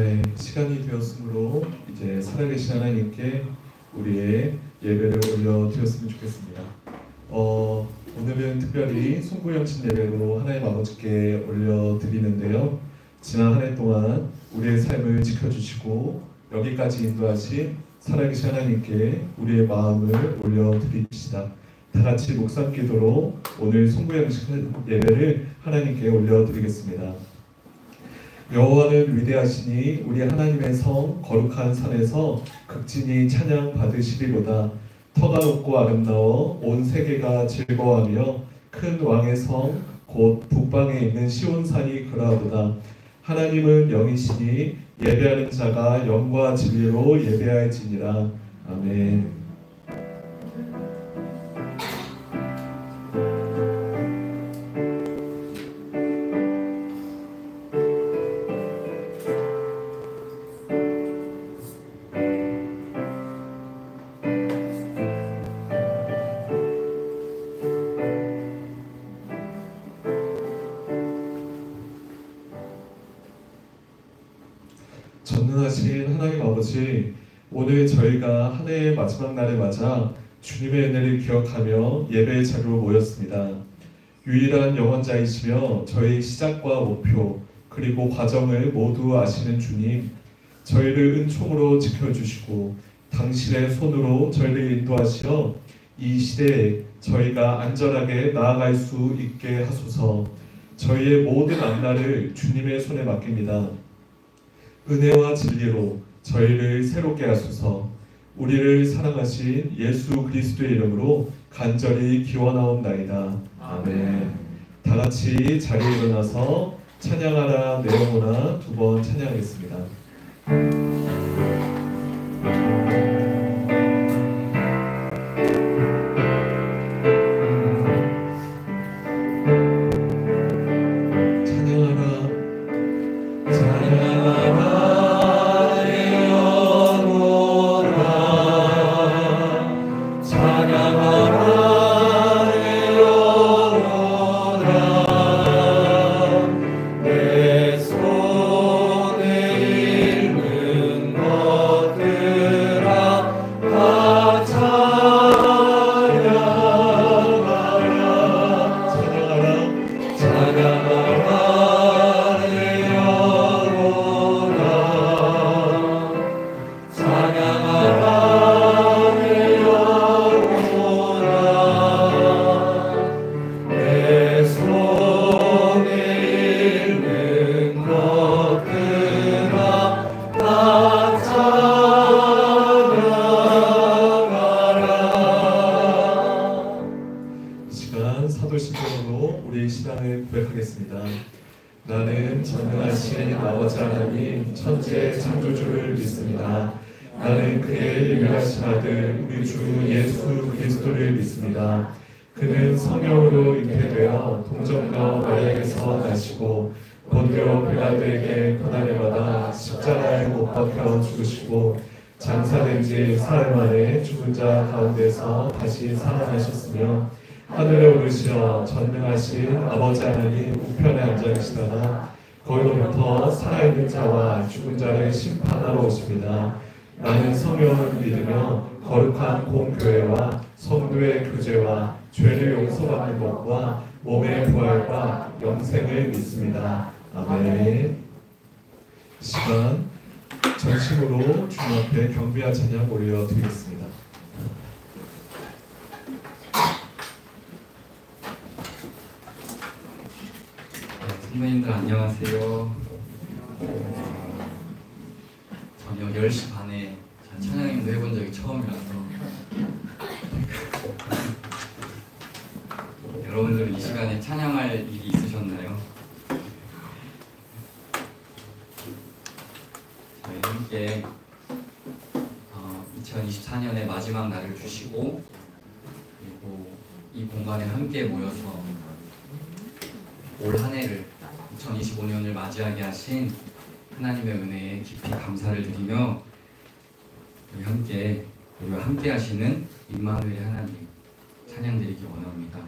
네, 시간이 되었으므로 이제 살아계신 하나님께 우리의 예배를 올려드렸으면 좋겠습니다. 오늘은 특별히 송구영신 예배로 하나님 아버지께 올려드리는데요. 지난 한 해 동안 우리의 삶을 지켜주시고 여기까지 인도하신 살아계신 하나님께 우리의 마음을 올려드립시다. 다같이 목상 기도로 오늘 송구영신 예배를 하나님께 올려드리겠습니다. 여호와는 위대하시니 우리 하나님의 성 거룩한 산에서 극진히 찬양 받으시리로다. 터가 높고 아름다워 온 세계가 즐거워하며 큰 왕의 성 곧 북방에 있는 시온산이 그러하도다. 하나님은 영이시니 예배하는 자가 영과 진리로 예배할지니라. 아멘. 전능하신 하나님 아버지, 오늘 저희가 한 해의 마지막 날을 맞아 주님의 은혜를 기억하며 예배의 자리로 모였습니다. 유일한 영원자이시며 저희 시작과 목표 그리고 과정을 모두 아시는 주님, 저희를 은총으로 지켜주시고 당신의 손으로 저희를 인도하시어 이 시대에 저희가 안전하게 나아갈 수 있게 하소서. 저희의 모든 앞날을 주님의 손에 맡깁니다. 은혜와 진리로 저희를 새롭게 하소서. 우리를 사랑하신 예수 그리스도의 이름으로 간절히 기원하옵나이다. 아멘. 다같이 자리에 일어나서 찬양하라 내 영혼아 두 번 찬양하겠습니다. 사도신경으로 우리 신앙을 고백하겠습니다. 나는 전능하신 아버지 하나님 천지의 창조주를 믿습니다. 나는 그의 유일하신 아들 우리 주 예수 그리스도를 믿습니다. 그는 성령으로 잉태되어 동정녀 마리아에게서 나시고 본디오 빌라도에게 고난을 받아 십자가에 못 박혀 죽으시고 장사된 지 사흘 만에 죽은 자 가운데서 다시 살아나셨으며 하늘에 오르시어 전능하신 아버지 하나님 우편에 앉아 계시다가 거기로부터 살아있는 자와 죽은 자를 심판하러 오십니다. 나는 성령을 믿으며 거룩한 공교회와 성도의 교제와 죄를 용서받는 것과 몸의 부활과 영생을 믿습니다. 아멘. 시간 전심으로 주님 앞에 경배와 찬양 올려드리겠습니다. 선배님들 안녕하세요. 저녁 10시 반에 찬양인도 해본 적이 처음이라서 여러분들은 이 시간에 찬양할 일이 있으셨나요? 저희 함께 2024년의 마지막 날을 주시고 그리고 이 공간에 함께 모여서 올 한 해를 2025년을 맞이하게 하신 하나님의 은혜에 깊이 감사를 드리며 우리와 함께 하시는 임마누엘의 하나님 찬양드리기 원합니다.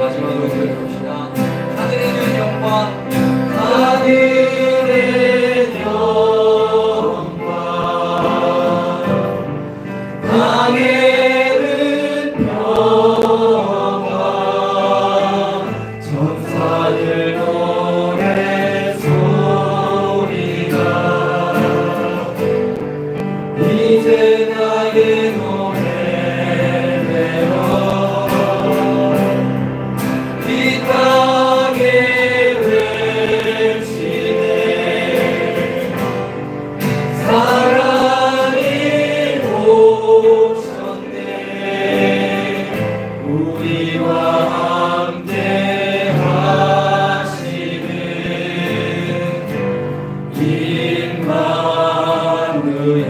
마지막으로 기억합시다. 하늘에는 영광, 하늘의 영광, 땅에는 평강, 천사들 노래소리가 이제 나의 노래되어 이 땅에 외치네. 사랑이 오셨네. 우리와 함께 하시는 임마누엘.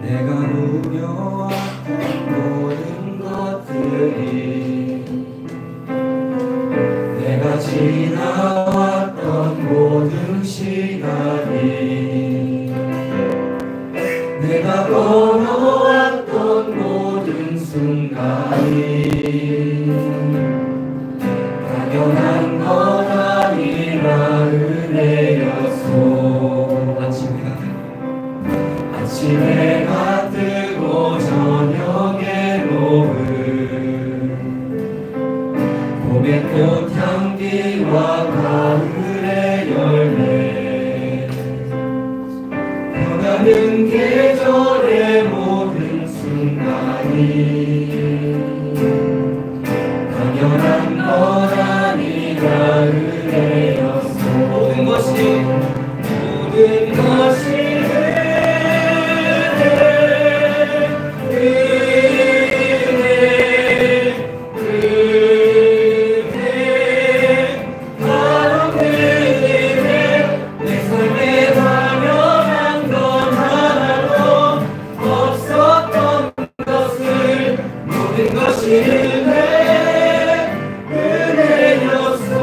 내가 누려왔던 모든 것들이, 내가 지나왔던 모든 시간이, 내가 걸어왔던 모든 순간이 당연한 것 아니라 은혜였소. 아침에가 뜨고 저녁에 노을, 봄의 꽃향기와 가을의 열매, 변하는 계절의 모든 순간이 당연한 것 아니라 은혜였소. 모든 것이 은혜였소.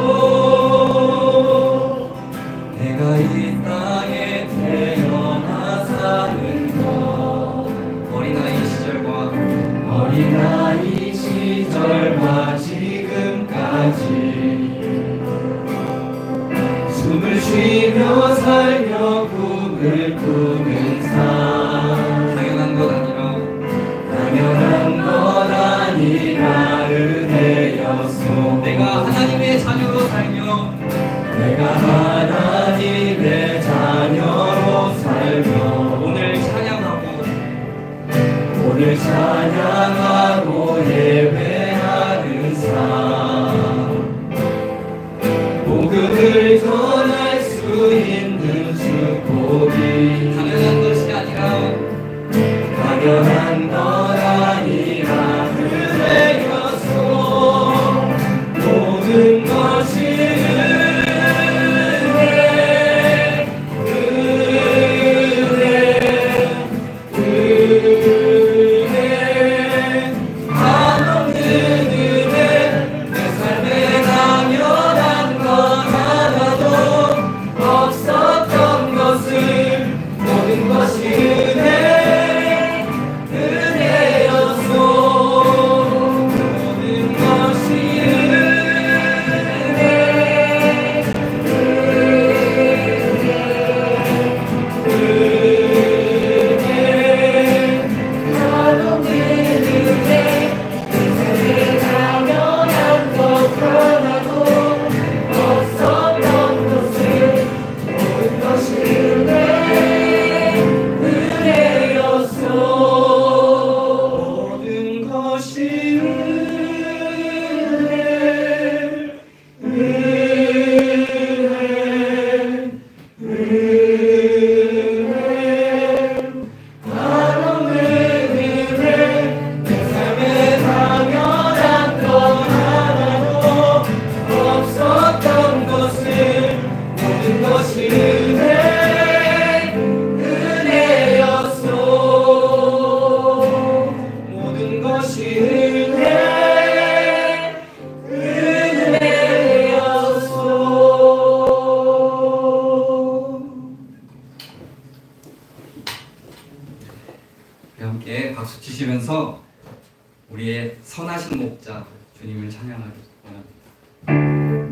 내가 이 땅에 태어나 내가 하나님의 자녀로 살며 내가 하나님의 자녀로 살며 오늘 찬양하고 예배하는 삶 복음을 전할 수 있는 축복이 당연한 것이 아니라 당연한 것 아니라 은혜였소 모든 것이 함께 박수 치시면서 우리의 선하신 목자 주님을 찬양하기 원합니다.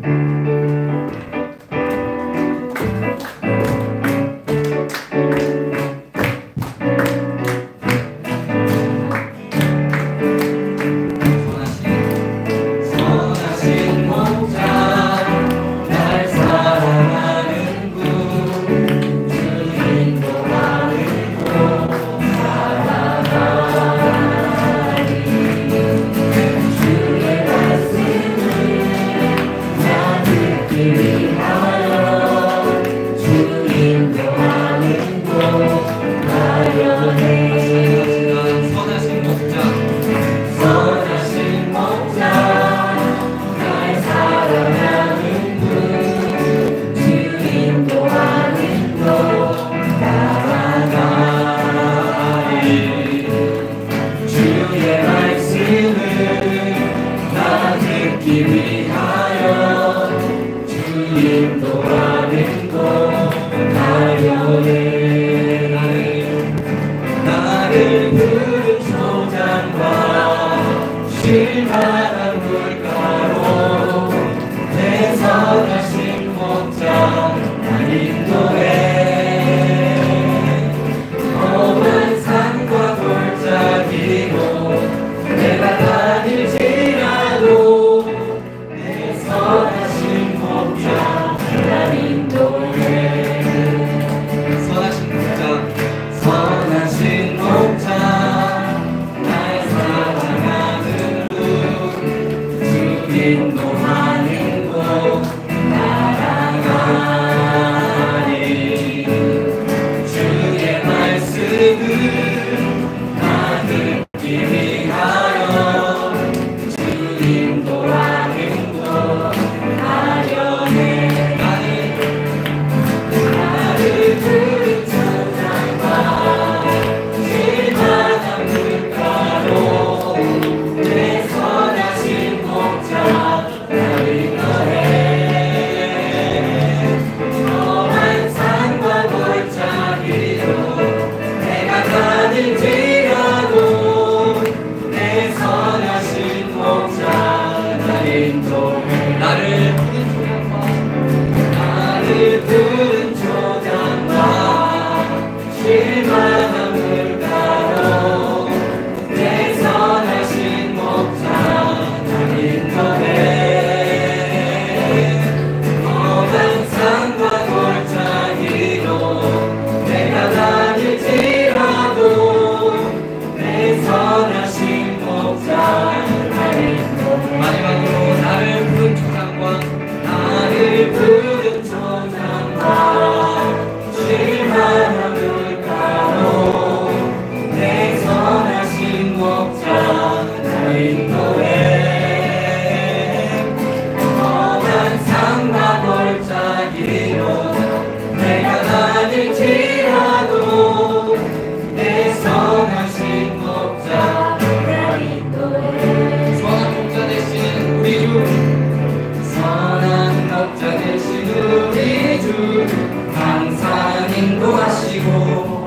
항상 인도하시고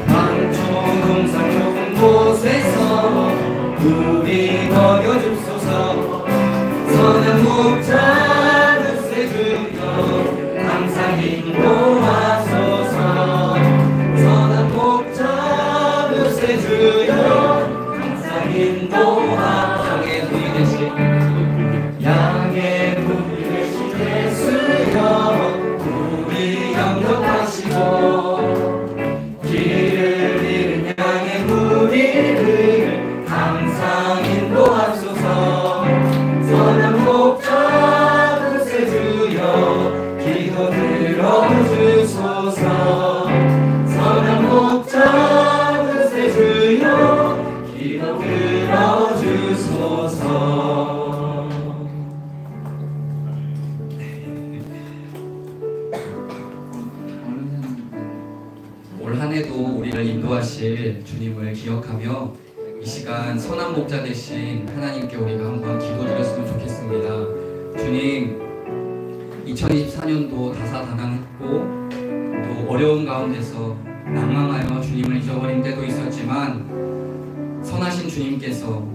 방초동산 좁은 곳에서 우리 먹여줍소서. 선한 목자 뜻에 주여 항상 인도하소서. 선한 목자 뜻에 주여 항상 인도하소서. 양의 분이 되신 예수여 우리 영접하시고 길을 잃은 양의 무리를 항상 인도하소서. 선한 목자 뜻에 주여 기도 들어주소서. 선한 목자 뜻에 주여 기도 들어주소서. 올 한해도 우리를 인도하실 주님을 기억하며 이 시간 선한 목자 되신 하나님께 우리가 한번 기도드렸으면 좋겠습니다. 주님, 2024년도 다사다난했고 또 어려운 가운데서 낭망하여 주님을 잊어버린 때도 있었지만 선하신 주님께서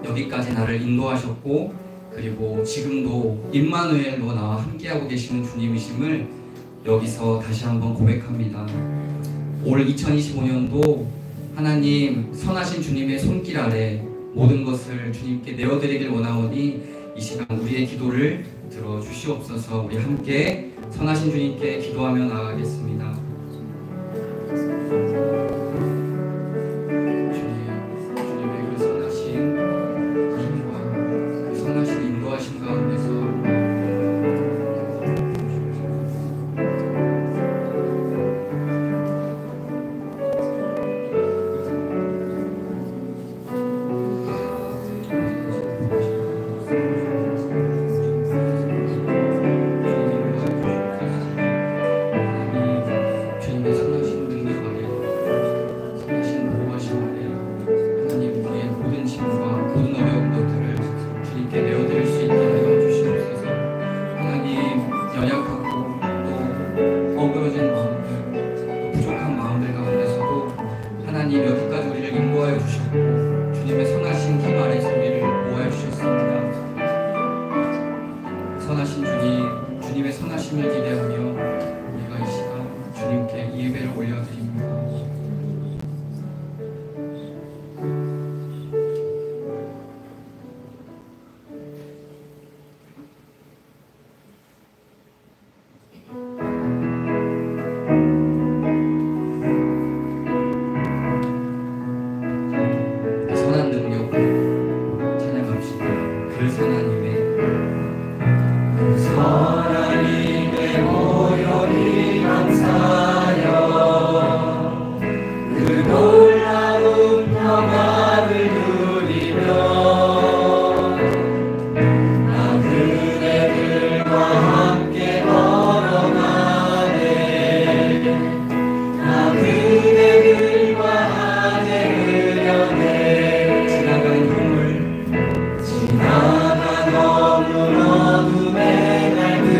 여기까지 나를 인도하셨고 그리고 지금도 임마누엘로 나와 함께하고 계시는 주님이심을 여기서 다시 한번 고백합니다. 올 2025년도 하나님 선하신 주님의 손길 아래 모든 것을 주님께 내어드리길 원하오니 이 시간 우리의 기도를 들어주시옵소서. 우리 함께 선하신 주님께 기도하며 나아가겠습니다. 주님의 그 선하신 힘과 그 선하신 인도하심 가운데서 여기까지 우리를 인도하여 주셨고 주님의 선하신 힘 아래서 우리를 보호하여 주셨습니다. 선하신 주님, 주님의 선하심을 기대하며 우리가 이 시간 주님께 예배를 올려드립니다. 하나님의 모욕이 감사여 그 놀라운 평화를 누리며 나 그대들과 함께 걸어가네. 나 그대들과 함께 흐려내. 지나간 눈물 지나간 어둠의 날들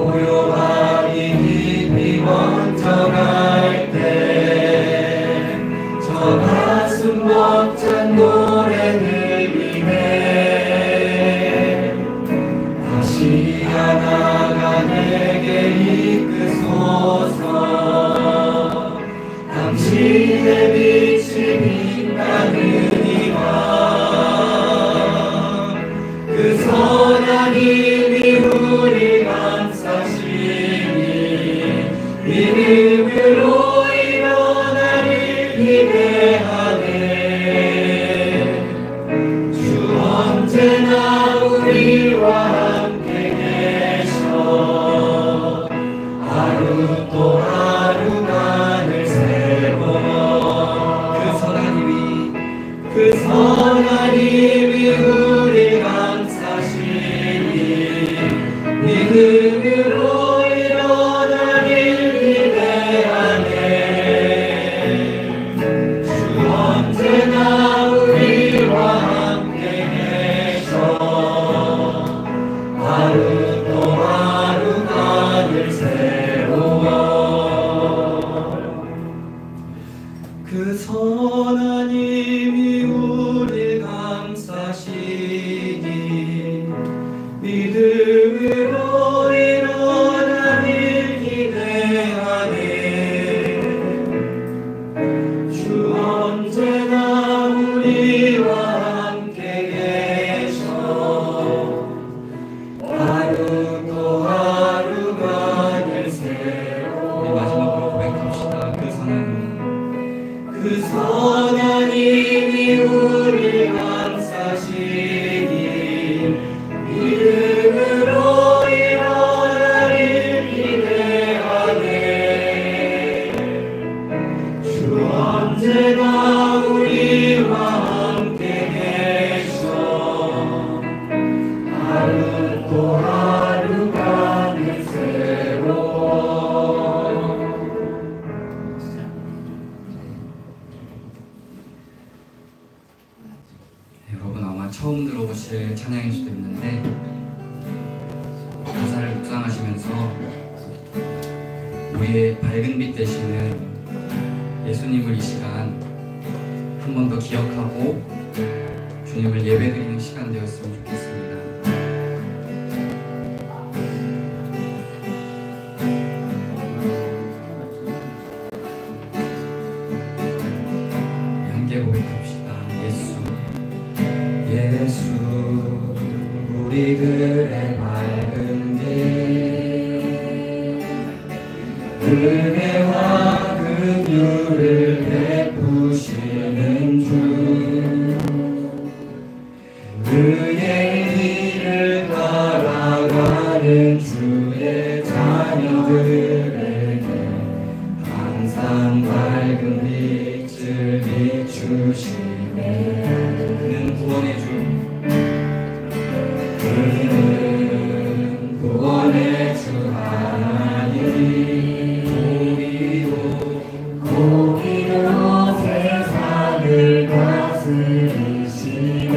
고요하니 깊이 번져갈 때 저 가슴 벅찬 노래 들리네. 다시 하나가 내게 이끄소서. 당신의 빛이 빛나느니라. 그 선한 힘이 우리 감싸시니 믿음으로 일어나를 기대하네. 주 언제나 우리와 함께 계셔. 하루 또 하루만을 세워. 그 선한 힘이 우리 감싸시니 믿음으로 일어나길 기대하네. 주 언제나 우리와 함께 계셔. 하루 또 하루만을 세워. 그 선한 힘이 우리 감싸시니 믿음으로 일어나길 기대하네. 주 언제나 우리와 함께 계셔. 하루 또 하루만을 세워. 우리 마지막으로 고백합시다. 그 선한 힘이 우리 감싸시니 믿음으로 일어나길 기대하네. 주 언제나 우리와 함께 계셔. 하루 또 하루만을 세워. 여러분 아마 처음 들어보실 찬양일 수도 있는데 가사를 묵상하시면서 우리의 밝은 빛 되시는 예수님을 이 시간 한 번 더 기억하고 주님을 예배드리는 시간 되었으면 좋겠습니다. 함께 고백합시다. 예수 우리들의 밝은 빛, 은혜와 긍휼을 베푸시는 주, 그의 길을 따라가는 주의 자녀들에게 항상 밝은 빛을 비추시네. 그는 구원의 주, 그는 구원의 주 하나님, 공의로 세상을 다스리시네.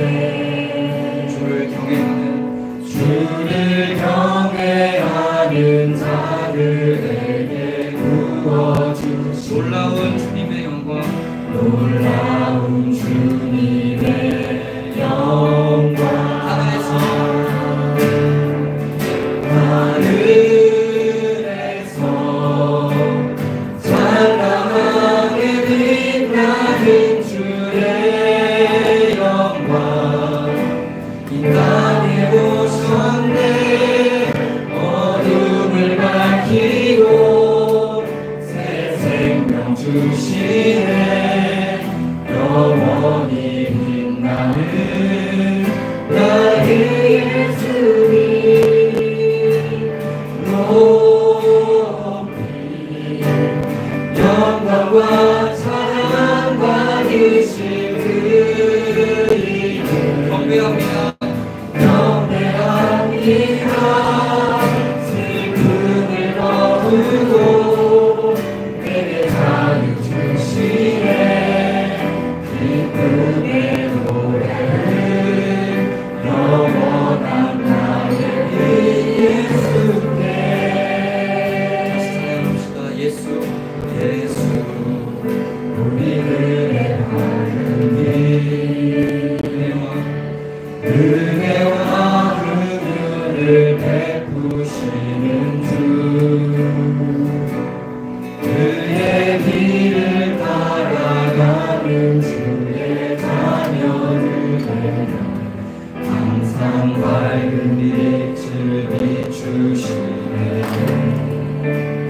주를 경외하는 자들에게 구워주시네. 놀라운 주님의 영광, 놀라운 주님의 영광. 하늘에서 찬란하게 빛나는 주의 영광, 이 땅에 오셨네. 어둠을 밝히고 새 생명 주시네. 영원히 빛나는 나의 예수님, 높이 영광과 사랑과 이심 드리네. 경배합니다. 경배합니다. 슬픔을 거두고 내게 자유 주시네. 기쁨의 노래를 영원한 나의 예수께 주시는 주 그의 길을 따라가는 주의 자녀들 되면 항상 밝은 빛을 비추시네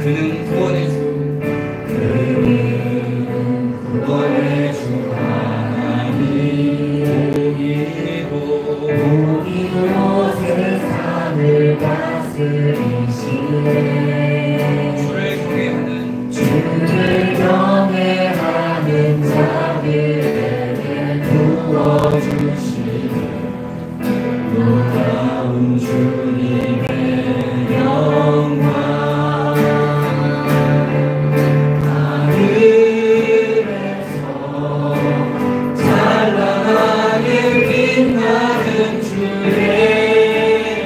그는 구원의 주 그는 구원의 주 하나님 공의로 세상을 다스리시네 주를 경외하는 자들에게 부어주시네 놀라운 주님의 영광 하늘에서 찬란하게 빛나는 주의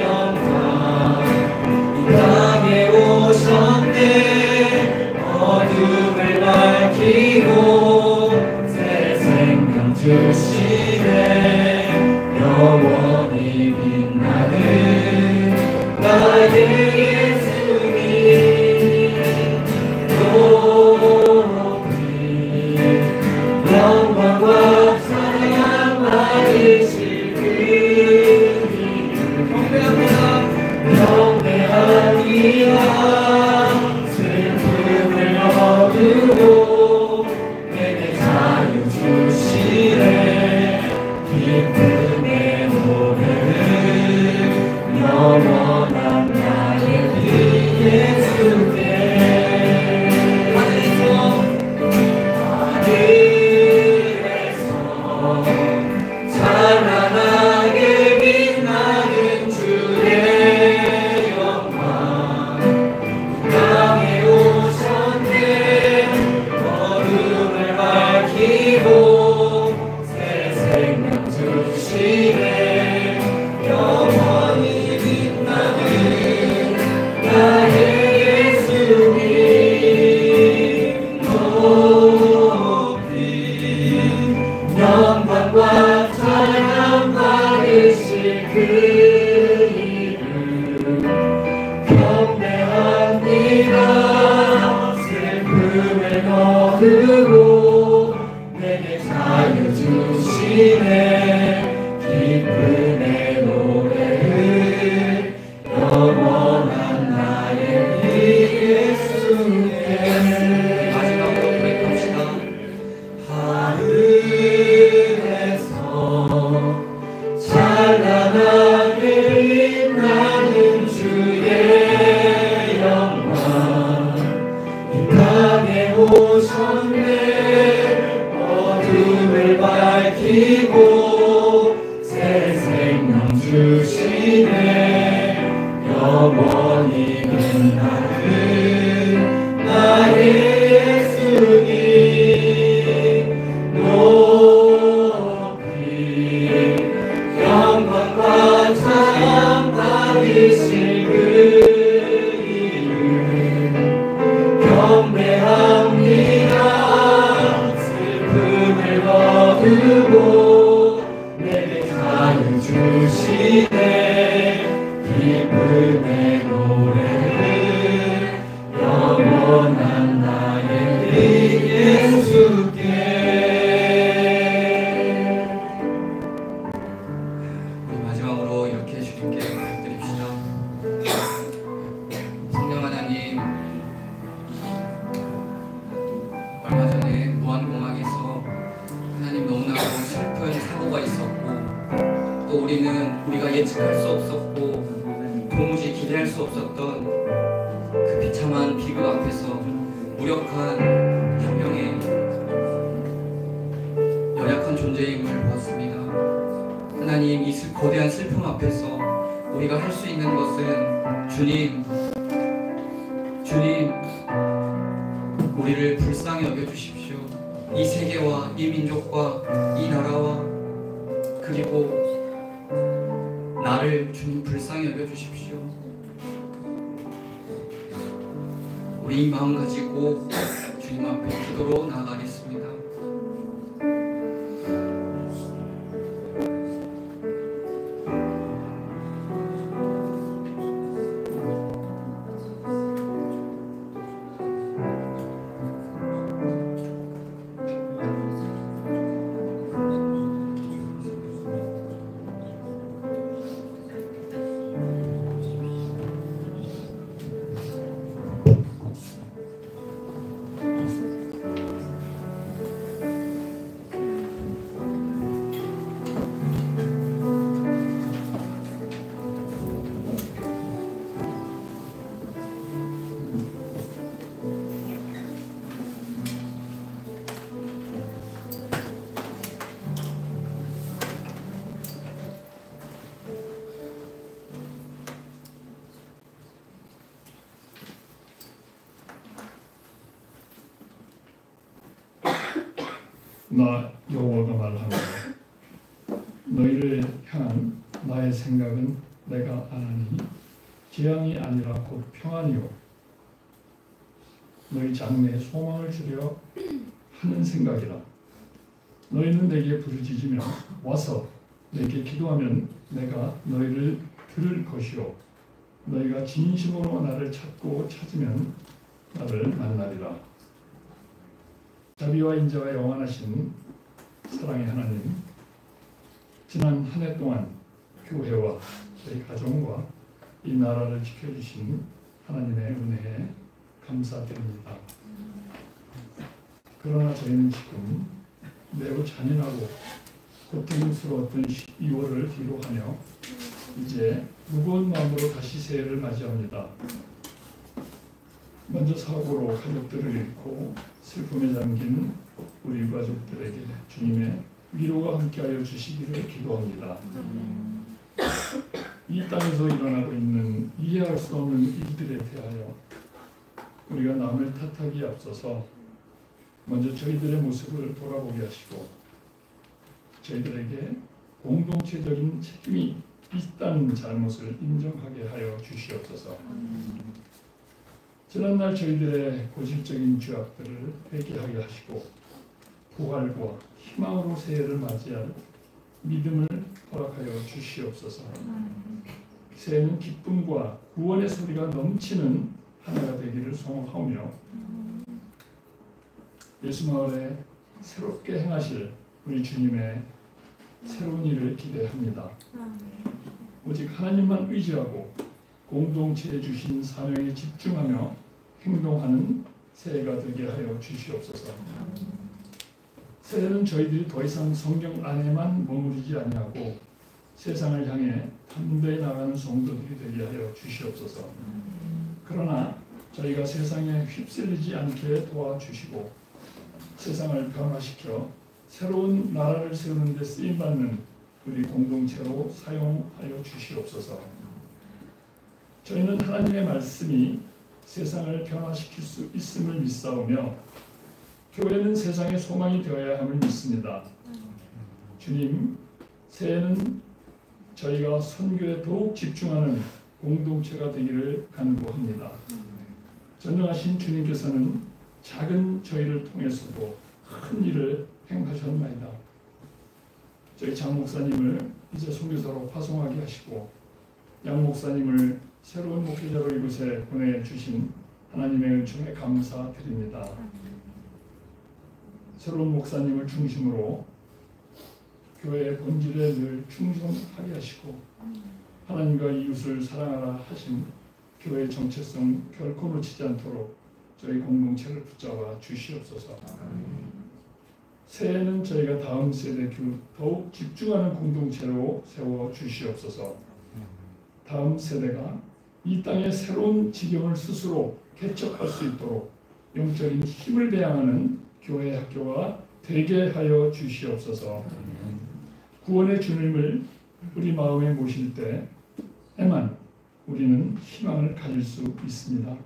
영광 이 땅에 오셨네 어둠을 밝히고 새 생명 주시네 영원히 빛나는 나의 예수님 높이 영광과 찬양 받으실 그리 경배합니다 슬픔을 거두고 내게 자유 주시네 기쁨의 노래를 영원한 나의 예수께 하늘에서 찬란하게 빛나는 주의 영광 땅에 오셨네 어둠을 밝히고 새 생명 주시네 영원히 빛나는 나의 예수님 높이 영광과 찬양 받으실 그 이름 경배합니다 슬픔을 거두고 내게 자유 주시네 기쁨의 노래를 영원한 나의 예수께 마지막으로 고백합시다. 하늘에서 찬란하게 빛나는 주의 영광 이 땅에 오셨네 어둠을 밝히고 새 생명 주시네 영원히 빛나는 나의 예수님 높이 영광과 찬양 받으실 그 이름 경배합니다 슬픔을 거두고 내게 자유 주시네 기쁨의 노래를 영원한 나의 예수께 우리 마지막으로 이렇게 주님께 부탁드립시다. 성령 하나님, 얼마 전에 무한공항에서 하나님 너무나도 슬픈 사고가 있었고 또 우리는 우리가 예측할 수 없었고 도무지 기대할 수 없었던 그 비참한 비극 앞에서 무력한 한 명의 연약한 존재임을 보았습니다. 하나님, 이 거대한 슬픔 앞에서 우리가 할 수 있는 것은 주님 우리를 불쌍히 여겨주십시오. 이 세계와 이 민족과 이 나라와 그리고 나를 주님 불쌍히 여겨주십시오. 우리 이 마음 가지고 주님 앞에 기도로 나아가겠습니다. 나 여호와가 말하노라. 너희를 향한 나의 생각은 내가 아나니 재앙이 아니라 곧 평안이요 너희 장래에 소망을 주려 하는 생각이라. 너희는 내게 부르짖으며 와서 내게 기도하면 내가 너희를 들을 것이요 너희가 진심으로 나를 찾고 찾으면 나를 만나리라. 자비와 인자가 영원하신 사랑의 하나님, 지난 한 해 동안 교회와 저희 가정과 이 나라를 지켜주신 하나님의 은혜에 감사드립니다. 그러나 저희는 지금 매우 잔인하고 고통스러웠던 12월을 뒤로하며 이제 무거운 마음으로 다시 새해를 맞이합니다. 먼저 사고로 가족들을 잃고 슬픔에 잠긴 우리 가족들에게 주님의 위로가 함께하여 주시기를 기도합니다. 이 땅에서 일어나고 있는 이해할 수 없는 일들에 대하여 우리가 남을 탓하기에 앞서서 먼저 저희들의 모습을 돌아보게 하시고 저희들에게 공동체적인 책임이 있다는 잘못을 인정하게 하여 주시옵소서. 지난날 저희들의 고질적인 죄악들을 회개하게 하시고 부활과 희망으로 새해를 맞이할 믿음을 허락하여 주시옵소서. 새해는 기쁨과 구원의 소리가 넘치는 한 해가 되기를 소망하며 예수마을에 새롭게 행하실 우리 주님의 새로운 일을 기대합니다. 오직 하나님만 의지하고 공동체에 주신 사명에 집중하며 행동하는 새해가 되게 하여 주시옵소서. 새해는 저희들이 더 이상 성경 안에만 머무르지 아니하고 세상을 향해 담대히 나가는 성도들이 되게 하여 주시옵소서. 그러나 저희가 세상에 휩쓸리지 않게 도와주시고 세상을 변화시켜 새로운 나라를 세우는 데 쓰임받는 우리 공동체로 사용하여 주시옵소서. 저희는 하나님의 말씀이 세상을 변화시킬 수 있음을 믿사오며 교회는 세상의 소망이 되어야 함을 믿습니다. 주님, 새해는 저희가 선교에 더욱 집중하는 공동체가 되기를 간구합니다. 전능하신 주님께서는 작은 저희를 통해서도 큰 일을 행하셨나이다. 저희 장 목사님을 이제 선교사로 파송하게 하시고 양 목사님을 새로운 목회자로 이곳에 보내주신 하나님의 은총에 감사드립니다. 새로운 목사님을 중심으로 교회의 본질에 늘 충성하게 하시고 하나님과 이웃을 사랑하라 하신 교회의 정체성 결코 놓치지 않도록 저희 공동체를 붙잡아 주시옵소서. 새해는 저희가 다음 세대 더욱 집중하는 공동체로 세워 주시옵소서. 다음 세대가 이 땅의 새로운 지경을 스스로 개척할 수 있도록 영적인 힘을 배양하는 교회 학교가 되게 하여 주시옵소서. 구원의 주님을 우리 마음에 모실 때에만 우리는 희망을 가질 수 있습니다.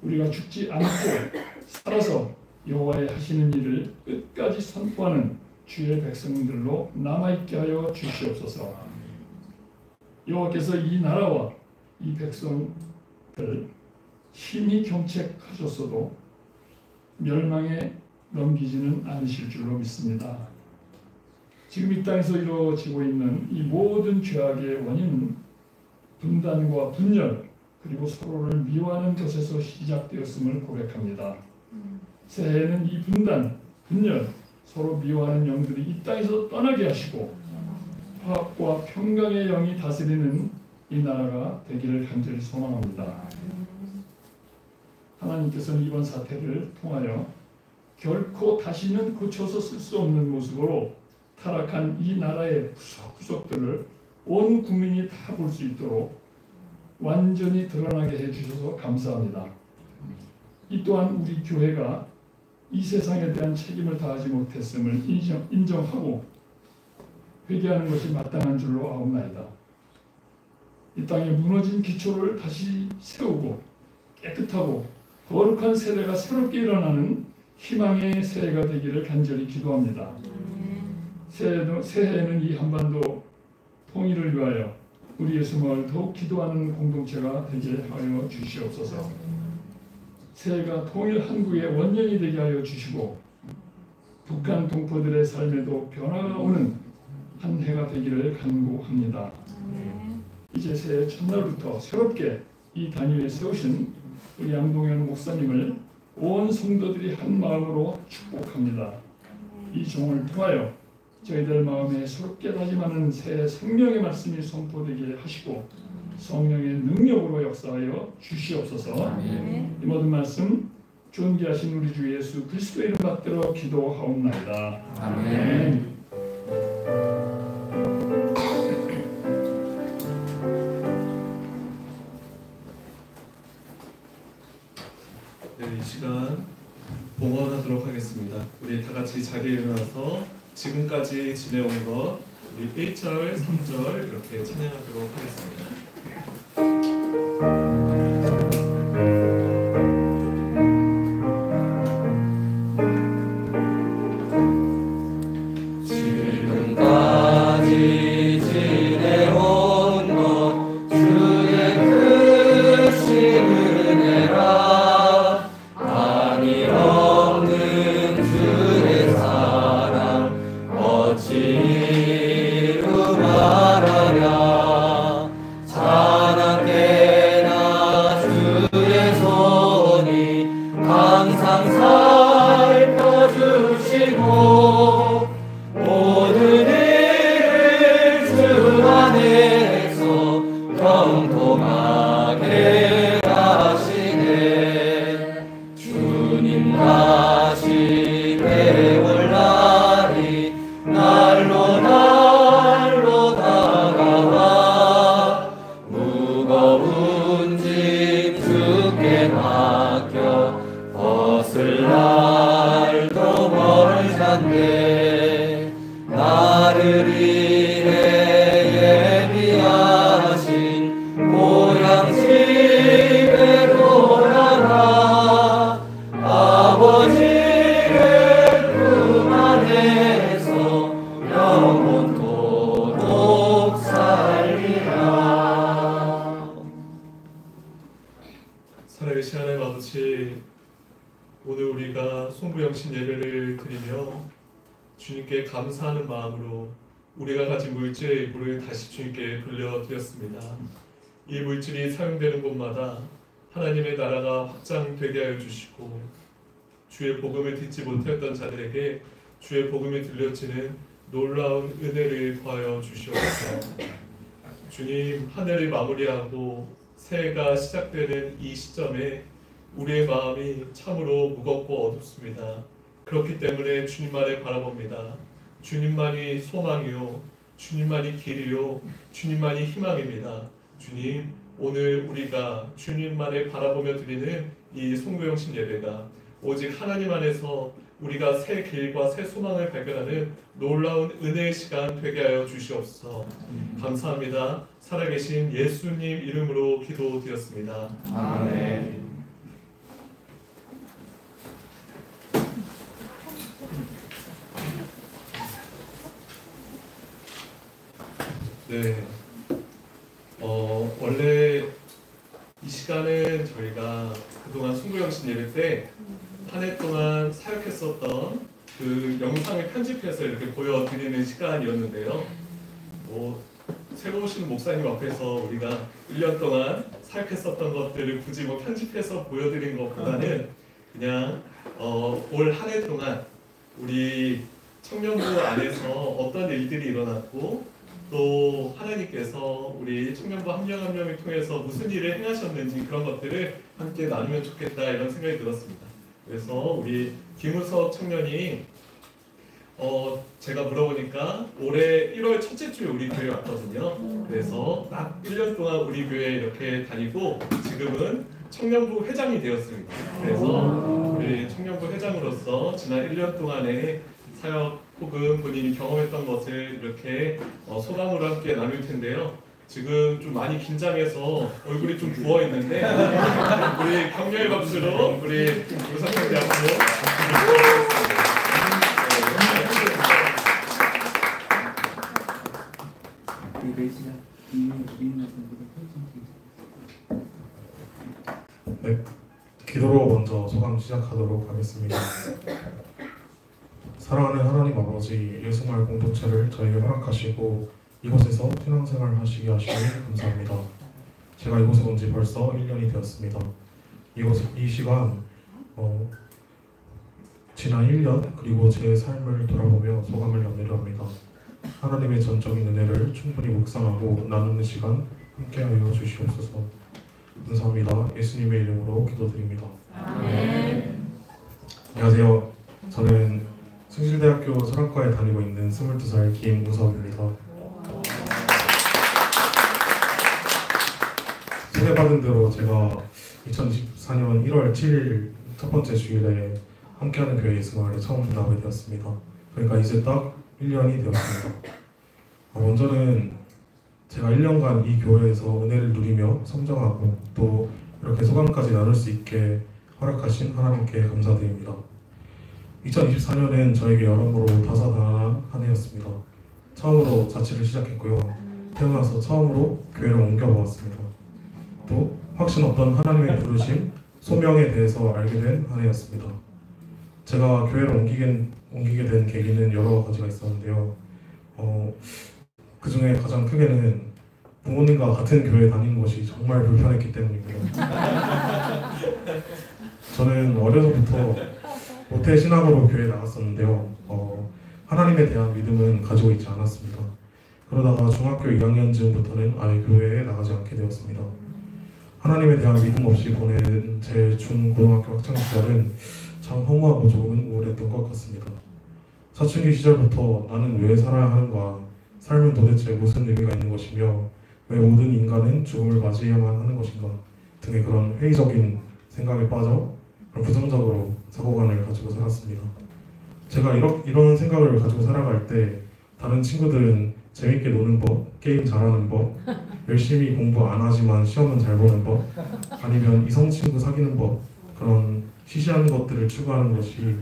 우리가 죽지 않고 살아서 여호와의 하시는 일을 끝까지 선포하는 주의 백성들로 남아있게 하여 주시옵소서. 여호와께서 이 나라와 이 백성들 심히 경책하셨어도 멸망에 넘기지는 않으실 줄로 믿습니다. 지금 이 땅에서 이루어지고 있는 이 모든 죄악의 원인은 분단과 분열 그리고 서로를 미워하는 것에서 시작되었음을 고백합니다. 새해에는 이 분단, 분열, 서로 미워하는 영들이 이 땅에서 떠나게 하시고 화합과 평강의 영이 다스리는 이 나라가 되기를 간절히 소망합니다. 하나님께서는 이번 사태를 통하여 결코 다시는 고쳐서 쓸 수 없는 모습으로 타락한 이 나라의 구석구석들을 온 국민이 다 볼 수 있도록 완전히 드러나게 해주셔서 감사합니다. 이 또한 우리 교회가 이 세상에 대한 책임을 다하지 못했음을 인정하고 회개하는 것이 마땅한 줄로 아옵나이다. 이 땅에 무너진 기초를 다시 세우고 깨끗하고 거룩한 세대가 새롭게 일어나는 희망의 새해가 되기를 간절히 기도합니다. 새해에는 이 한반도 통일을 위하여 우리 예수마을 더욱 기도하는 공동체가 되게 하여 주시옵소서. 새해가 통일 한국의 원년이 되게 하여 주시고 북한 동포들의 삶에도 변화가 오는 한 해가 되기를 간구합니다. 이제 새해 첫날부터 새롭게 이 단위에 세우신 우리 양동현 목사님을 온 성도들이 한 마음으로 축복합니다. 이 종을 통하여 저희들 마음에 새롭게 다짐하는 새 생명의 말씀이 선포되게 하시고 성령의 능력으로 역사하여 주시옵소서. 이 모든 말씀 존귀하신 우리 주 예수 그리스도의 이름 받들어 기도하옵나이다. 아멘. 네, 이 시간 봉헌하도록 하겠습니다. 우리 다 같이 자리에 일어나서 지금까지 지내온 것 우리 1절, 3절 이렇게 찬양하도록 하겠습니다. 지금까지 지내온 것 주의 크신 은혜라 한이 없는 주의 사랑 어찌 이루 말하랴 찬양케나 주의 손이 항상 살펴주시고 모든 일을 주 안에서 형통하게 하시네 주님 다시 배울 날이 날로 다가와 무거운 짐 주께 맡겨 벗을 날도 멀잖네 나를 위해 예비하신 고향 집에 돌아가 아버지의 품 안에서 영원토록 살리라. 살아계신 하나님 아버지, 오늘 우리가 송구영신 예배를 드리며 주님께 감사하는 마음으로 우리가 가진 물질의 일부를 다시 주님께 돌려드렸습니다. 이 물질이 사용되는 곳마다 하나님의 나라가 확장되게 하여 주시고 주의 복음을 듣지 못했던 자들에게 주의 복음이 들려지는 놀라운 은혜를 더하여 주시옵소서. 주님, 한 해를 마무리하고 새해가 시작되는 이 시점에 우리의 마음이 참으로 무겁고 어둡습니다. 그렇기 때문에 주님만을 바라봅니다. 주님만이 소망이요, 주님만이 길이요, 주님만이 희망입니다. 주님, 오늘 우리가 주님만을 바라보며 드리는 이 송구영신 예배가 오직 하나님 안에서 우리가 새 길과 새 소망을 발견하는 놀라운 은혜의 시간 되게 하여 주시옵소서. 감사합니다. 살아계신 예수님 이름으로 기도드렸습니다. 아멘. 네, 원래 이 시간은 저희가 그동안 송구영신 예배 때 한 해 동안 사역했었던 그 영상을 편집해서 이렇게 보여드리는 시간이었는데요. 새로 오신 목사님 앞에서 우리가 1년 동안 사역했었던 것들을 굳이 편집해서 보여드린 것보다는 그냥 올 한 해 동안 우리 청년부 안에서 어떤 일들이 일어났고 또 하나님께서 우리 청년부 한 명 한 명을 통해서 무슨 일을 행하셨는지 그런 것들을 함께 나누면 좋겠다 이런 생각이 들었습니다. 그래서 우리 김우석 청년이 제가 물어보니까 올해 1월 첫째 주에 우리 교회에 왔거든요. 그래서 딱 1년 동안 우리 교회에 이렇게 다니고 지금은 청년부 회장이 되었습니다. 그래서 우리 청년부 회장으로서 지난 1년 동안의 사역 혹은 본인이 경험했던 것을 이렇게 소감으로 함께 나눌 텐데요. 지금 좀 많이 긴장해서 얼굴이 좀 부어 있는데 우리 격려의 박수로 우리 박수까지 하고. 네, 기도로 먼저 소감 시작하도록 하겠습니다. 사랑하는 하나님 아버지, 예수마을 공동체를 저에게 허락하시고 이곳에서 신앙생활 하시게 하시니 감사합니다. 제가 이곳에 온 지 벌써 1년이 되었습니다. 이 시간 지난 1년 그리고 제 삶을 돌아보며 소감을 나누려 합니다. 하나님의 전적인 은혜를 충분히 묵상하고 나누는 시간 함께하여 주시옵소서. 감사합니다. 예수님의 이름으로 기도드립니다. 아멘. 안녕하세요. 저는 숭실대학교 철학과에 다니고 있는 22살 김우석입니다. 소개받은 대로 제가 2024년 1월 7일 첫 번째 주일에 함께하는 교회 예수마을에 처음 나오게 되었습니다. 그러니까 이제 딱 1년이 되었습니다. 먼저는 제가 1년간 이 교회에서 은혜를 누리며 성장하고 또 이렇게 소감까지 나눌 수 있게 허락하신 하나님께 감사드립니다. 2024년은 저에게 여러모로 다사다난한 한 해였습니다. 처음으로 자취를 시작했고요. 태어나서 처음으로 교회를 옮겨보았습니다. 또 확신 없던 하나님의 부르심, 소명에 대해서 알게 된 한 해였습니다. 제가 교회를 옮기게 된 계기는 여러 가지가 있었는데요. 그 중에 가장 크게는 부모님과 같은 교회에 다니는 것이 정말 불편했기 때문이고요. 저는 어려서부터 모태 신학으로 교회에 나갔었는데요. 하나님에 대한 믿음은 가지고 있지 않았습니다. 그러다가 중학교 2학년 즈음부터는 아예 교회에 나가지 않게 되었습니다. 하나님에 대한 믿음 없이 보낸 제 중고등학교 학창시절은 참 허무하고 조금은 우울했던 것 같습니다. 사춘기 시절부터 나는 왜 살아야 하는가, 삶은 도대체 무슨 의미가 있는 것이며 왜 모든 인간은 죽음을 맞이해야만 하는 것인가 등의 그런 회의적인 생각에 빠져 부정적으로 사고관을 가지고 살았습니다. 제가 이런 생각을 가지고 살아갈 때 다른 친구들은 재밌게 노는 법, 게임 잘하는 법, 열심히 공부 안 하지만 시험은 잘 보는 법, 아니면 이성 친구 사귀는 법, 그런 시시한 것들을 추구하는 것이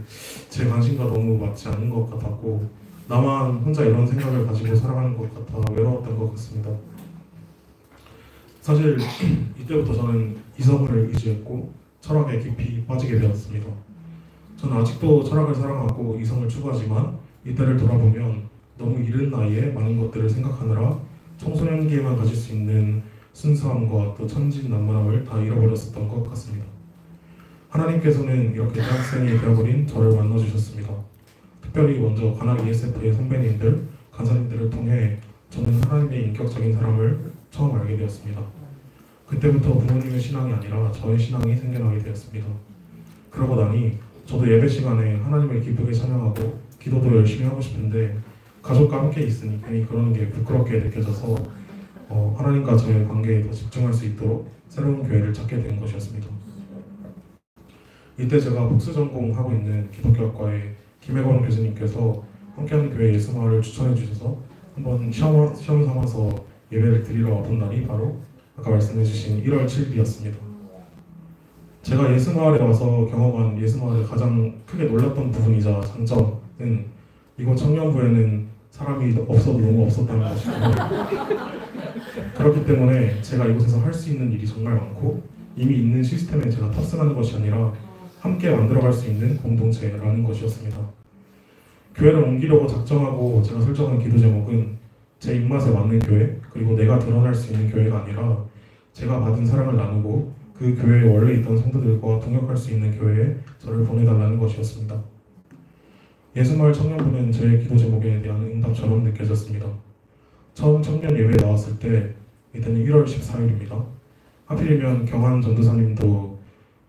제 관심과 너무 맞지 않는 것 같았고 나만 혼자 이런 생각을 가지고 살아가는 것 같아 외로웠던 것 같습니다. 사실 이때부터 저는 이성을 의지했고 철학에 깊이 빠지게 되었습니다. 저는 아직도 철학을 사랑하고 이성을 추구하지만 이때를 돌아보면 너무 이른 나이에 많은 것들을 생각하느라 청소년기에만 가질 수 있는 순수함과 또 천진난만함을 다 잃어버렸었던 것 같습니다. 하나님께서는 이렇게 대학생이 되어버린 저를 만나주셨습니다. 특별히 먼저 관악 ESF의 선배님들, 간사님들을 통해 저는 하나님의 인격적인 사람을 처음 알게 되었습니다. 그때부터 부모님의 신앙이 아니라 저의 신앙이 생겨나게 되었습니다. 그러고 나니 저도 예배 시간에 하나님을 기쁘게 찬양하고 기도도 열심히 하고 싶은데 가족과 함께 있으니 괜히 그러는 게 부끄럽게 느껴져서 하나님과 저의 관계에 더 집중할 수 있도록 새로운 교회를 찾게 된 것이었습니다. 이때 제가 복수 전공하고 있는 기독교학과의 김혜건 교수님께서 함께하는 교회 예수마을을 추천해 주셔서 한번 시험 삼아서 예배를 드리러 와본 날이 바로 아까 말씀해 주신 1월 7일이었습니다. 제가 예수마을에 와서 경험한 예수마을의 가장 크게 놀랐던 부분이자 장점은 이곳 청년부에는 사람이 없어도 너무 없었다는 것이고 그렇기 때문에 제가 이곳에서 할 수 있는 일이 정말 많고 이미 있는 시스템에 제가 탑승하는 것이 아니라 함께 만들어갈 수 있는 공동체라는 것이었습니다. 교회를 옮기려고 작정하고 제가 설정한 기도 제목은 제 입맛에 맞는 교회 그리고 내가 드러날 수 있는 교회가 아니라 제가 받은 사랑을 나누고 그 교회에 원래 있던 성도들과 동역할 수 있는 교회에 저를 보내달라는 것이었습니다. 예수마을 청년부는 제 기도 제목에 대한 응답처럼 느껴졌습니다. 처음 청년 예배에 나왔을 때 이때는 1월 14일입니다. 하필이면 경환 전도사님도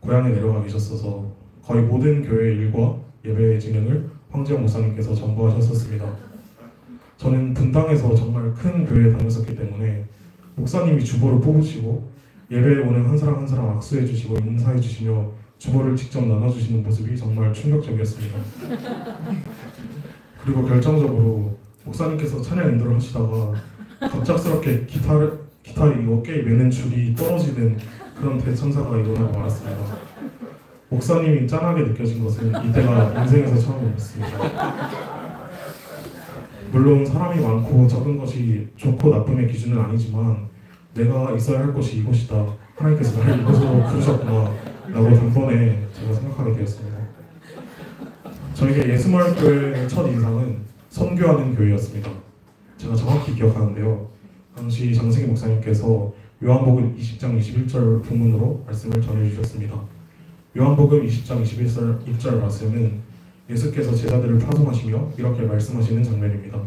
고향에 내려가 계셨어서 거의 모든 교회 일과 예배의 진행을 황재영 목사님께서 전부하셨었습니다. 저는 분당에서 정말 큰 교회에 다녔었기 때문에 목사님이 주보를 뽑으시고 예배에 오는 한 사람 한 사람 악수해 주시고 인사해 주시며 주보를 직접 나눠주시는 모습이 정말 충격적이었습니다. 그리고 결정적으로 목사님께서 찬양 인도를 하시다가 갑작스럽게 기타 이 어깨에 매는 줄이 떨어지는 그런 대참사가 일어나고 말았습니다. 목사님이 짠하게 느껴진 것은 이때가 인생에서 처음이었습니다. 물론 사람이 많고 적은 것이 좋고 나쁨의 기준은 아니지만 내가 있어야 할 곳이 이곳이다. 하나님께서 나를 이곳으로 부르셨구나 라고 단번에 제가 생각하게 되었습니다. 저에게 예수마을교회의 첫 인상은 선교하는 교회였습니다. 제가 정확히 기억하는데요. 당시 장승희 목사님께서 요한복음 20장 21절 본문으로 말씀을 전해주셨습니다. 요한복음 20장 21절 말씀은 예수께서 제자들을 파송하시며 이렇게 말씀하시는 장면입니다.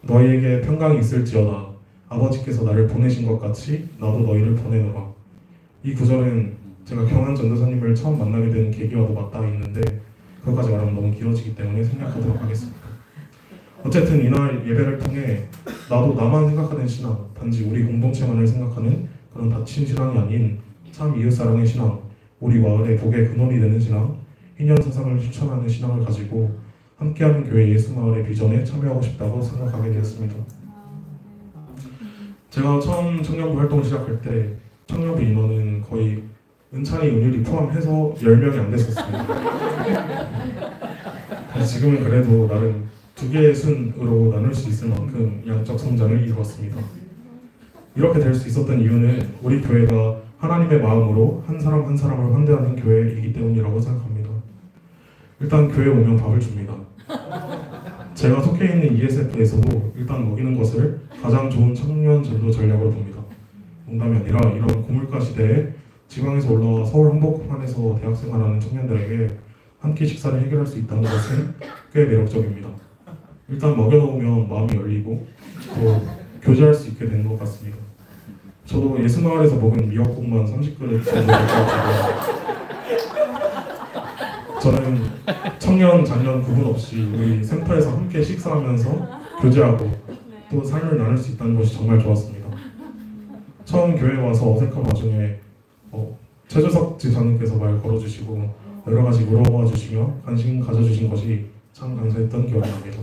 너희에게 평강이 있을지어다. 아버지께서 나를 보내신 것 같이 나도 너희를 보내노라. 이 구절은 제가 경한 전도사님을 처음 만나게 된 계기와도 맞닿아 있는데 그것까지 말하면 너무 길어지기 때문에 생략하도록 하겠습니다. 어쨌든 이날 예배를 통해 나도 나만 생각하는 신앙, 단지 우리 공동체만을 생각하는 그런 닫힌 신앙이 아닌 참 이웃사랑의 신앙, 우리 마을의 복의 근원이 되는 신앙, 희년 사상을 실천하는 신앙을 가지고 함께하는 교회 예수마을의 비전에 참여하고 싶다고 생각하게 되었습니다. 제가 처음 청년부 활동을 시작할 때 청년부 인원은 거의 은찬이, 은율이 포함해서 10명이 안 됐었습니다. 지금은 그래도 나름 2개의 순으로 나눌 수 있을 만큼 양적 성장을 이루었습니다. 이렇게 될 수 있었던 이유는 우리 교회가 하나님의 마음으로 한 사람 한 사람을 환대하는 교회이기 때문이라고 생각합니다. 일단 교회에 오면 밥을 줍니다. 제가 속해 있는 ESF에서도 일단 먹이는 것을 가장 좋은 청년 전도 전략으로 봅니다. 농담이 아니라 이런 고물가 시대에 지방에서 올라와 서울 한복판에서 대학생활하는 청년들에게 한 끼 식사를 해결할 수 있다는 것은 꽤 매력적입니다. 일단 먹여놓으면 마음이 열리고 또 교제할 수 있게 되는 것 같습니다. 저도 예수마을에서 먹은 미역국만 30그릇 정도 될 것 같아요. 저는 청년, 장년 구분 없이 우리 센터에서 함께 식사하면서 교제하고 또 삶을 나눌 수 있다는 것이 정말 좋았습니다. 처음 교회에 와서 어색한 와중에 최주석 지사님께서 말 걸어주시고 여러 가지 물어봐 주시며 관심 가져주신 것이 참 감사했던 기억이 납니다.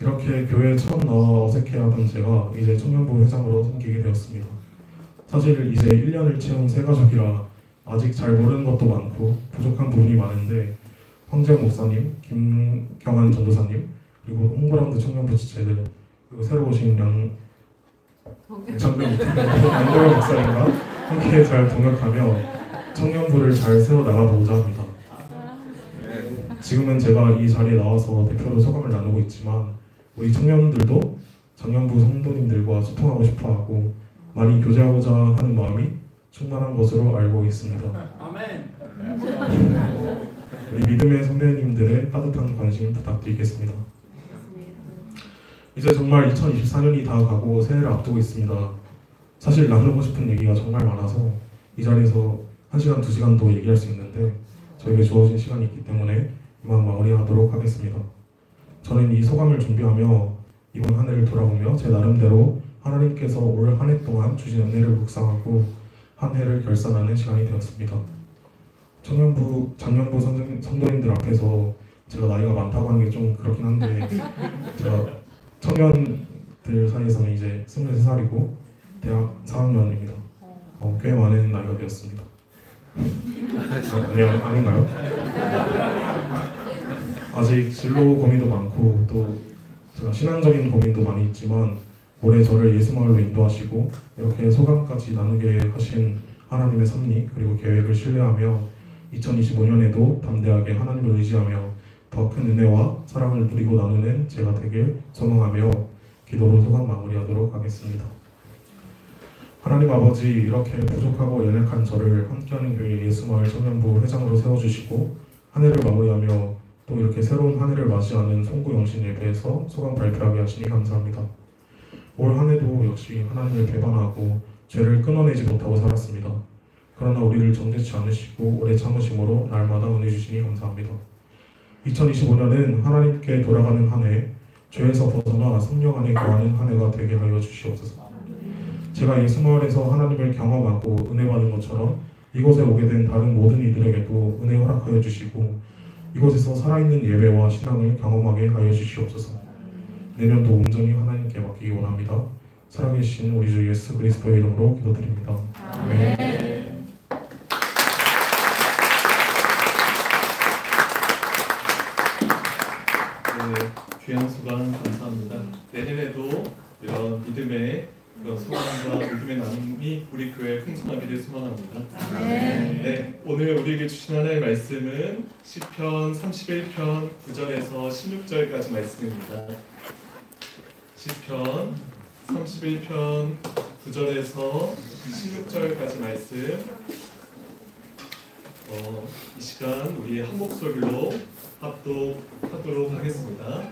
이렇게 교회에 처음 나와 어색해하던 제가 이제 청년부 회장으로 섬기게 되었습니다. 사실 이제 1년을 채운 새가족이라 아직 잘 모르는 것도 많고 부족한 부분이 많은데 황재영 목사님, 김경한 전도사님, 그리고 홍보람드 청년부 지체들, 그리고 새로 오신 장병 양도영 목사님과 함께 잘 동역하며 청년부를 잘 세워 나가보고자 합니다. 지금은 제가 이 자리에 나와서 대표로 소감을 나누고 있지만 우리 청년들도 장년부 성도님들과 소통하고 싶어하고 많이 교제하고자 하는 마음이 충만한 것으로 알고 있습니다. 아멘. 우리 믿음의 선배님들의 따뜻한 관심 부탁드리겠습니다. 이제 정말 2024년이 다 가고 새해를 앞두고 있습니다. 사실 나누고 싶은 얘기가 정말 많아서 이 자리에서 1시간, 2시간도 얘기할 수 있는데 저에게 주어진 시간이 있기 때문에 이만 마무리하도록 하겠습니다. 저는 이 소감을 준비하며 이번 한 해를 돌아보며 제 나름대로 하나님께서 올 한 해 동안 주신 은혜를 묵상하고 한 해를 결산하는 시간이 되었습니다. 청년부, 장년부 성도님들 앞에서 제가 나이가 많다고 하는 게 좀 그렇긴 한데 제가 청년들 사이에서는 이제 23살이고 대학 4학년입니다. 꽤 많은 나이가 되었습니다. 아닌가요? 아직 진로 고민도 많고 또 제가 신앙적인 고민도 많이 있지만 올해 저를 예수마을로 인도하시고 이렇게 소감까지 나누게 하신 하나님의 섭리 그리고 계획을 신뢰하며 2025년에도 담대하게 하나님을 의지하며 더 큰 은혜와 사랑을 누리고 나누는 제가 되길 소망하며 기도로 소감 마무리하도록 하겠습니다. 하나님 아버지, 이렇게 부족하고 연약한 저를 함께하는 교회 예수마을 청년부 회장으로 세워주시고 한 해를 마무리하며 또 이렇게 새로운 한 해를 맞이하는 송구영신 예배에서 소감 발표하게 하시니 감사합니다. 올 한 해도 역시 하나님을 배반하고 죄를 끊어내지 못하고 살았습니다. 그러나 우리를 정죄치 않으시고 오래 참으심으로 날마다 은혜 주시니 감사합니다. 2025년은 하나님께 돌아가는 한 해, 죄에서 벗어나 성령 안에 거하는 한 해가 되게 하여 주시옵소서. 제가 예수마을에서 하나님을 경험하고 은혜 받은 것처럼 이곳에 오게 된 다른 모든 이들에게도 은혜 허락하여 주시고 이곳에서 살아있는 예배와 신앙을 경험하게 하여 주시옵소서. 내년도 온전히 하나님께 맡기기 원합니다. 살아계신 우리 주 예수 그리스도의 이름으로 기도드립니다. 아멘. 하시길 소망합니다. 네, 오늘 우리에게 주신 하나의 말씀은 시편 31편 9절에서 16절까지 말씀입니다. 시편 31편 9절에서 16절까지 말씀. 이 시간 우리 한 목소리로 합독하도록 하겠습니다.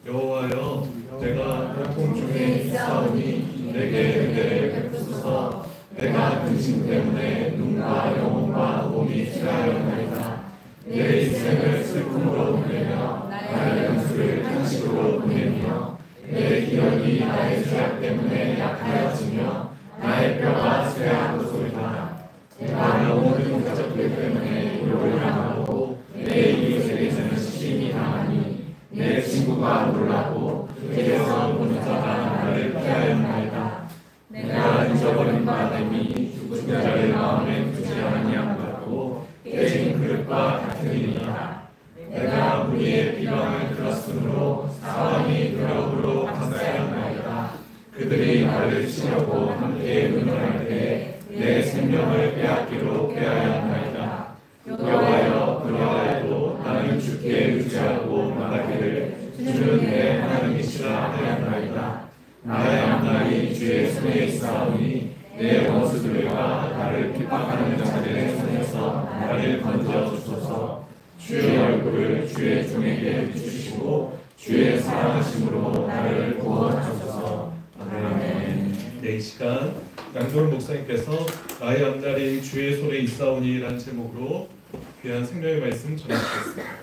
여호와여, 내가 고통 중에 있사오니 내게 은혜를 베푸소서. 내가 근심 때문에 눈과 영혼과 몸이 취하였나이다. 내 인생을 슬픔으로 보내며 나의 연수를 탄식으로 보내며 내 기억이 나의 죄악 때문에 약하여지며 나의 뼈가 쇠하고소이다. 내가 모든 가족들 때문에 욕을 당하고 내 이웃에게서는 시심이 당하니 내 친구가 놀라고 그에서 보는 자가 나를 피하였나이다. 내가 잊어버린 바됨이 죽은 자의 마음에 두지 아니함 같고 깨진 그릇과 같으니라. 내가 우리의 비방을 들었으므로 사람이 그러므로 감사하였나이다. 그들이 나를 치려고 함께 의논할 때에 내 생명을 빼앗기로 빼앗겼나이다. 여호와여, 그러하여도 나는 주께 의지하고 말하기를 주는 내 하나님이시라 하였나이다. 나의 앞날이 주의 손에 있사오니 내 원수들과 나를 핍박하는 자들의 손에서 나를 건져 주소서. 주의 얼굴을 주의 종에게 비추시고 주의 사랑하심으로 나를 구원하소서. 아멘. 네, 이 시간 양도훈 목사님께서 나의 앞날이 주의 손에 있사오니라는 제목으로 귀한 생명의 말씀 전해주셨습니다.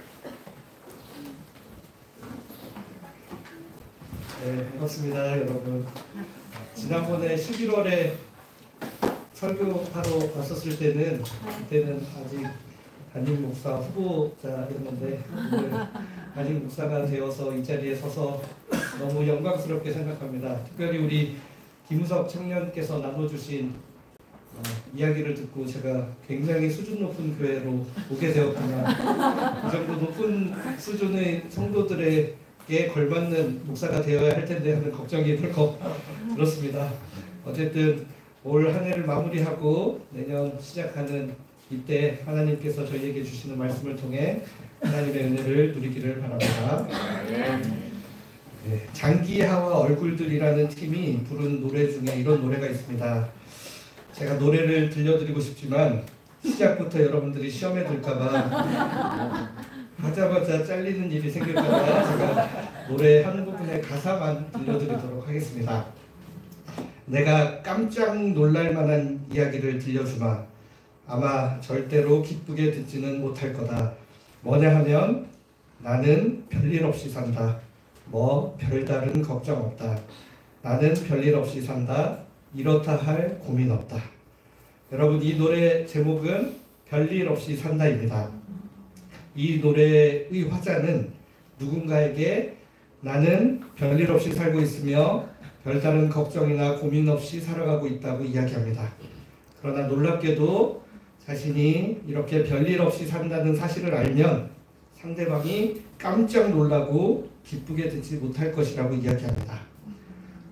네, 반갑습니다, 여러분. 지난번에 11월에 설교하러 왔었을 때는 그때는 아직 담임 목사 후보자였는데 오늘 담임 목사가 되어서 이 자리에 서서 너무 영광스럽게 생각합니다. 특별히 우리 김우석 청년께서 나눠주신 이야기를 듣고 제가 굉장히 수준 높은 교회로 오게 되었구나. 그 정도 높은 수준의 성도들에게 걸맞는 목사가 되어야 할 텐데 하는 걱정이 덜컥 들었습니다. 어쨌든 올 한 해를 마무리하고 내년 시작하는 이때 하나님께서 저희에게 주시는 말씀을 통해 하나님의 은혜를 누리기를 바랍니다. 네, 장기하와 얼굴들이라는 팀이 부른 노래 중에 이런 노래가 있습니다. 제가 노래를 들려드리고 싶지만 시작부터 여러분들이 시험에 들까봐 하자마자 잘리는 일이 생길까봐 제가 노래 한 부분의 가사만 들려드리도록 하겠습니다. 내가 깜짝 놀랄 만한 이야기를 들려주마. 아마 절대로 기쁘게 듣지는 못할 거다. 뭐냐 하면 나는 별일 없이 산다. 뭐 별다른 걱정 없다. 나는 별일 없이 산다. 이렇다 할 고민 없다. 여러분, 이 노래 제목은 별일 없이 산다입니다. 이 노래의 화자는 누군가에게 나는 별일 없이 살고 있으며 별다른 걱정이나 고민 없이 살아가고 있다고 이야기합니다. 그러나 놀랍게도 자신이 이렇게 별일 없이 산다는 사실을 알면 상대방이 깜짝 놀라고 기쁘게 듣지 못할 것이라고 이야기합니다.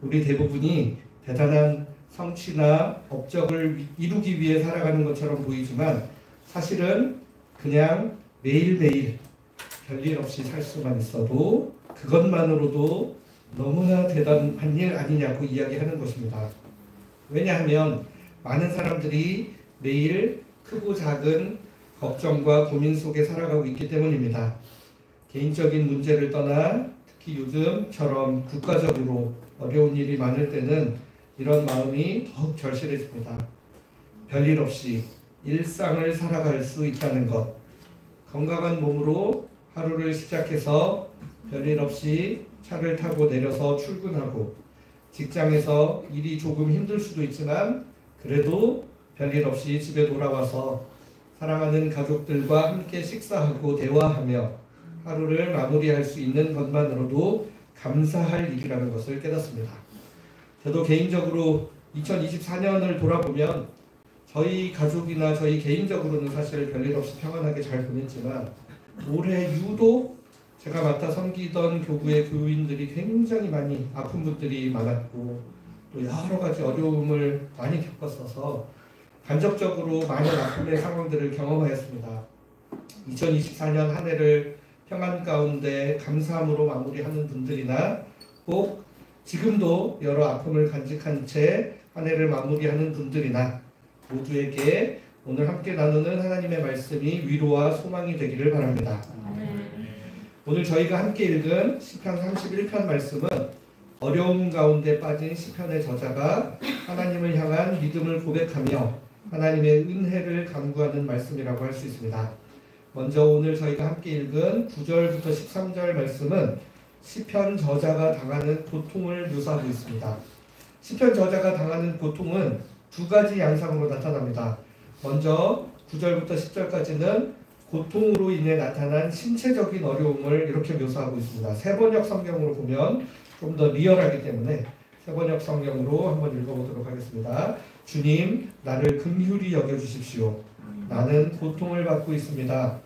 우리 대부분이 대단한 성취나 업적을 이루기 위해 살아가는 것처럼 보이지만 사실은 그냥 매일매일 별일 없이 살 수만 있어도 그것만으로도 너무나 대단한 일 아니냐고 이야기하는 것입니다. 왜냐하면 많은 사람들이 매일 크고 작은 걱정과 고민 속에 살아가고 있기 때문입니다. 개인적인 문제를 떠나 특히 요즘처럼 국가적으로 어려운 일이 많을 때는 이런 마음이 더욱 절실해집니다. 별일 없이 일상을 살아갈 수 있다는 것, 건강한 몸으로 하루를 시작해서 별일 없이 차를 타고 내려서 출근하고 직장에서 일이 조금 힘들 수도 있지만 그래도 별일 없이 집에 돌아와서 사랑하는 가족들과 함께 식사하고 대화하며 하루를 마무리할 수 있는 것만으로도 감사할 일이라는 것을 깨닫습니다. 저도 개인적으로 2024년을 돌아보면 저희 가족이나 저희 개인적으로는 사실 별일 없이 평안하게 잘 보냈지만 올해 유독 제가 맡아 섬기던 교구의 교인들이 굉장히 많이 아픈 분들이 많았고 또 여러 가지 어려움을 많이 겪었어서 간접적으로 많은 아픔의 상황들을 경험하였습니다. 2024년 한 해를 평안 가운데 감사함으로 마무리하는 분들이나 꼭 지금도 여러 아픔을 간직한 채 한 해를 마무리하는 분들이나 모두에게 오늘 함께 나누는 하나님의 말씀이 위로와 소망이 되기를 바랍니다. 오늘 저희가 함께 읽은 시편 31편 말씀은 어려움 가운데 빠진 시편의 저자가 하나님을 향한 믿음을 고백하며 하나님의 은혜를 간구하는 말씀이라고 할 수 있습니다. 먼저 오늘 저희가 함께 읽은 9절부터 13절 말씀은 시편 저자가 당하는 고통을 묘사하고 있습니다. 시편 저자가 당하는 고통은 두 가지 양상으로 나타납니다. 먼저 9절부터 10절까지는 고통으로 인해 나타난 신체적인 어려움을 이렇게 묘사하고 있습니다. 세번역 성경으로 보면 좀 더 리얼하기 때문에 세번역 성경으로 한번 읽어보도록 하겠습니다. 주님, 나를 긍휼히 여겨주십시오. 나는 고통을 받고 있습니다.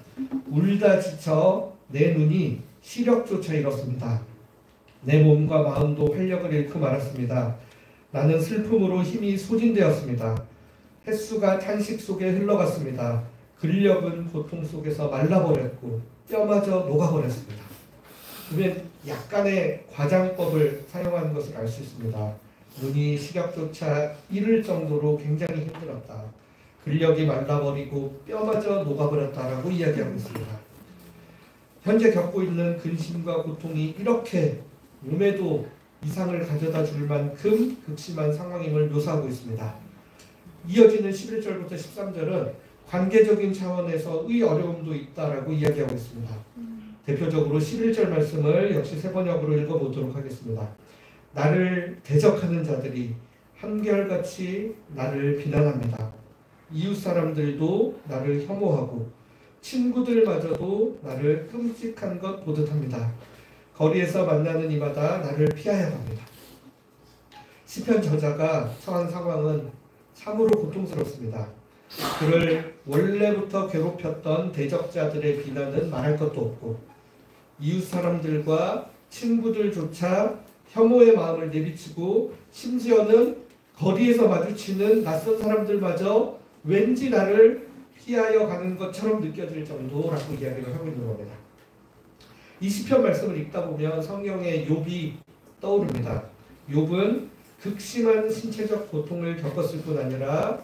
울다 지쳐 내 눈이 시력조차 잃었습니다. 내 몸과 마음도 활력을 잃고 말았습니다. 나는 슬픔으로 힘이 소진되었습니다. 햇수가 탄식 속에 흘러갔습니다. 근력은 고통 속에서 말라버렸고 뼈마저 녹아버렸습니다. 보면 약간의 과장법을 사용하는 것을 알 수 있습니다. 눈이 시력조차 잃을 정도로 굉장히 힘들었다. 근력이 말라버리고 뼈마저 녹아버렸다라고 이야기하고 있습니다. 현재 겪고 있는 근심과 고통이 이렇게 몸에도 이상을 가져다 줄 만큼 극심한 상황임을 묘사하고 있습니다. 이어지는 11절부터 13절은 관계적인 차원에서의 어려움도 있다라고 이야기하고 있습니다. 대표적으로 11절 말씀을 역시 세번역으로 읽어보도록 하겠습니다. 나를 대적하는 자들이 한결같이 나를 비난합니다. 이웃 사람들도 나를 혐오하고 친구들마저도 나를 끔찍한 것 보듯 합니다. 거리에서 만나는 이마다 나를 피하여 갑니다. 시편 저자가 처한 상황은 참으로 고통스럽습니다. 그를 원래부터 괴롭혔던 대적자들의 비난은 말할 것도 없고 이웃 사람들과 친구들조차 혐오의 마음을 내비치고 심지어는 거리에서 마주치는 낯선 사람들마저 왠지 나를 피하여 가는 것처럼 느껴질 정도라고 이야기를 하고 있는 겁니다. 이 시편 말씀을 읽다 보면 성경의 욥이 떠오릅니다. 욥은 극심한 신체적 고통을 겪었을 뿐 아니라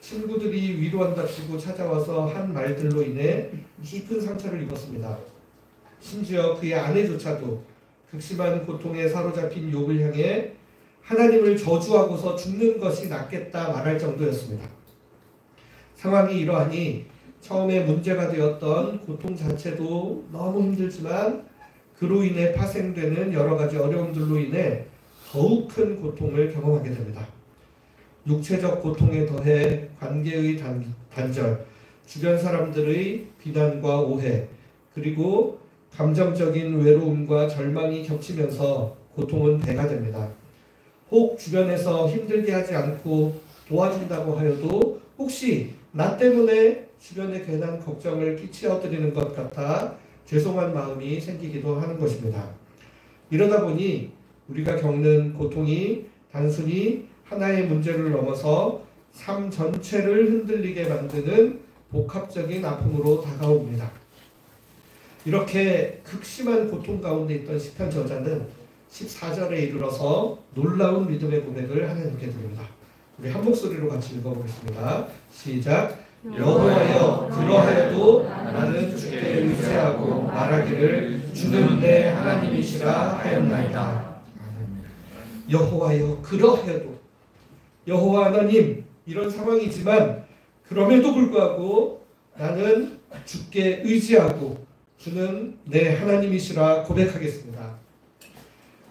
친구들이 위로한답시고 찾아와서 한 말들로 인해 깊은 상처를 입었습니다. 심지어 그의 아내조차도 극심한 고통에 사로잡힌 욥을 향해 하나님을 저주하고서 죽는 것이 낫겠다 말할 정도였습니다. 상황이 이러하니 처음에 문제가 되었던 고통 자체도 너무 힘들지만 그로 인해 파생되는 여러 가지 어려움들로 인해 더욱 큰 고통을 경험하게 됩니다. 육체적 고통에 더해 관계의 단절, 주변 사람들의 비난과 오해, 그리고 감정적인 외로움과 절망이 겹치면서 고통은 배가 됩니다. 혹 주변에서 힘들게 하지 않고 도와준다고 하여도 혹시 나 때문에 주변에 괜한 걱정을 끼쳐드리는 것 같아 죄송한 마음이 생기기도 하는 것입니다. 이러다 보니 우리가 겪는 고통이 단순히 하나의 문제를 넘어서 삶 전체를 흔들리게 만드는 복합적인 아픔으로 다가옵니다. 이렇게 극심한 고통 가운데 있던 시편 저자는 14절에 이르러서 놀라운 믿음의 고백을 하나님께 드립니다. 우리 한 목소리로 같이 읽어보겠습니다. 시작. 여호와여, 그러하여도 나는 주께 의지하고 말하기를 주는 내 하나님이시라 하였나이다. 여호와여, 그러하여도 여호와 하나님, 이런 상황이지만 그럼에도 불구하고 나는 주께 의지하고 주는 내 하나님이시라 고백하겠습니다.